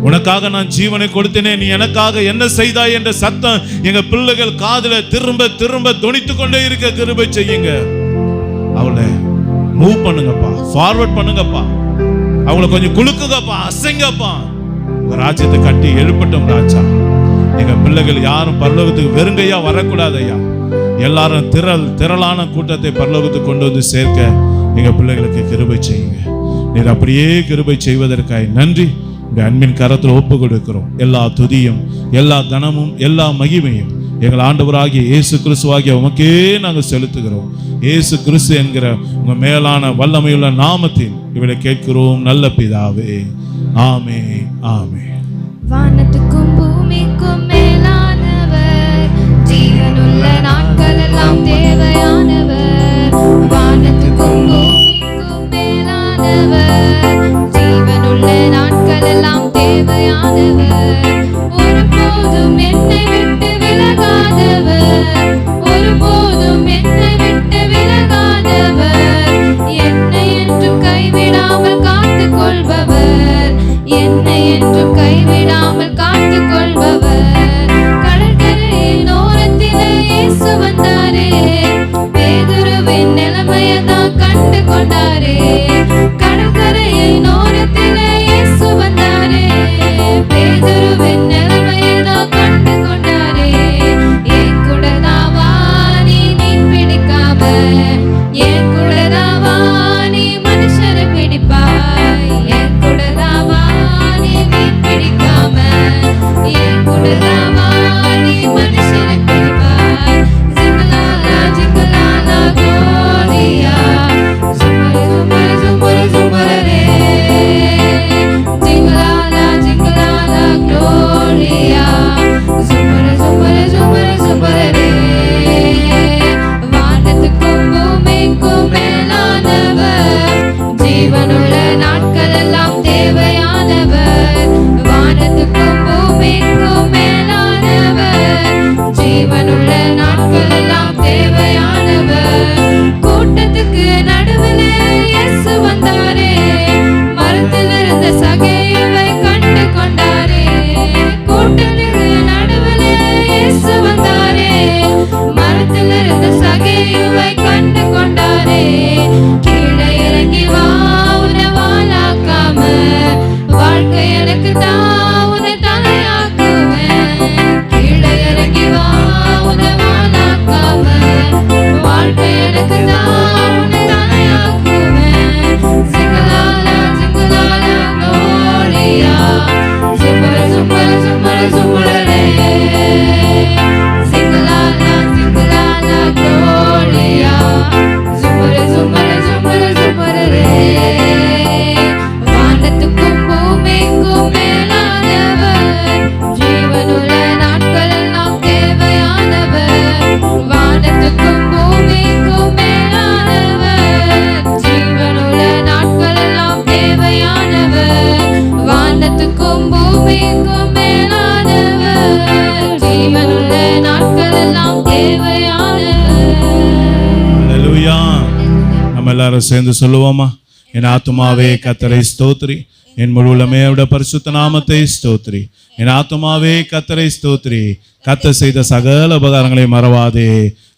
உனக்காக நான் ஜீவனை கொடுத்தேனே, நீ எனக்காக என்ன செய்தாய் என்ற சத்தம் எங்க பிள்ளைகள் காதுல திரும்ப திரும்ப தொனித்து கொண்டே இருக்க கிருபை செய்யுங்க. அவளை மூவ் பண்ணுங்கப்பா, ஃபார்வர்ட் பண்ணுங்கப்பா, அவங்கள கொஞ்சம் குலுக்குங்கப்பா, அசைங்கப்பா. உங்க ராஜ்யத்தை கட்டி எழுப்பட்டும் ராஜா. எங்க பிள்ளைகள் யாரும் பரலோகத்துக்கு வெறுங்கையா வரக்கூடாது ஐயா. எல்லாரும் திரளான கூட்டத்தை பரலோகத்துக்கு கொண்டு வந்து சேர்க்க எங்க பிள்ளைகளுக்கு கிருபை செய்யுங்க. நீர் அப்படியே கிருபை செய்வதற்காக நன்றி. உங்க அன்பின் கரத்தில் ஒப்பு கொடுக்கிறோம். எல்லா துதியும், எல்லா கனமும், எல்லா மகிமையும் எங்கள் ஆண்டவராகிய இயேசு கிறிஸ்துவாகிய உமக்கே நாங்கள் செலுத்துகிறோம். இயேசு கிறிஸ்து என்கிற உங்க மேலான வல்லமையுள்ள நாமத்தில் இவளை கேட்கிறோம் நல்ல பிதாவே. ஆமென், ஆமென். வானத்துக்கும் பூமிக்கும் மேலானவர், ஜீவனுள்ள நாட்கள் எல்லாம் தேவையானவர். வானத்துக்கும் பூமிக்கும் மேலானவர், ஜீவனுள்ள நாட்கள் எல்லாம் தேவையானவர். ஒருபோதும் என்னை விட்டு விலகாதவர், ஒருபோதும் என்னை விட்டு விலகாதவர். என்னை என்றும் கைவிடாமல் காத்துக் கொள்பவர், என்னை என்றும் கைவிடாமல் காத்துக் கொள்பவர். கடற்கரையின் ஓரத்திலே இயேசு வந்தாரே, பேதுருவின் நிலைமையதான் கண்டு கொண்டாரே. கடற்கரையின் ஓரத்திலே இயேசு வந்தாரே, பேதுருவின் நம்ம எல்லாரும் சேர்ந்து சொல்லுவோமா? என் ஆத்துமாவே கர்த்தரை ஸ்தோத்திரி, என் முழு உள்ளமே அவருடைய பரிசுத்த நாமத்தை ஸ்தோத்திரி. என் ஆத்துமாவே கர்த்தரை ஸ்தோத்திரி, கர்த்தர் செய்த சகல உபகாரங்களை மறவாதே.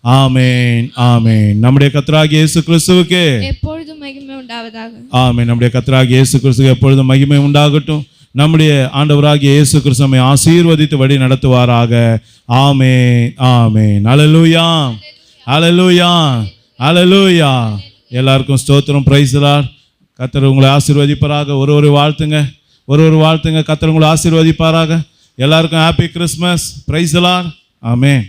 ஆமென், ஆமென். நம்முடைய கர்த்தராகிய இயேசு கிறிஸ்துவுக்கு எப்பொழுதும் மகிமை உண்டாவதாக. ஆமென். நம்முடைய கர்த்தராகிய இயேசு கிறிஸ்துவுக்கு எப்பொழுதும் மகிமை உண்டாகட்டும். நம்முடைய ஆண்டவராகிய இயேசு கிறிஸ்து நம்மை ஆசீர்வதித்து வழி நடத்துவாராக. ஆமென், ஆமென். அல்லேலூயா, அல்லேலூயா, அல்லேலூயா. எல்லாருக்கும் ஸ்தோத்திரம். Price the Lord. கர்த்தர் உங்களை ஆசீர்வதிப்பாராக. ஒரு வாழ்த்துங்க, ஒரு வாழ்த்துங்க. கர்த்தர் உங்களை ஆசீர்வதிப்பாராக. எல்லாருக்கும் happy Christmas. Praise the Lord. Amen.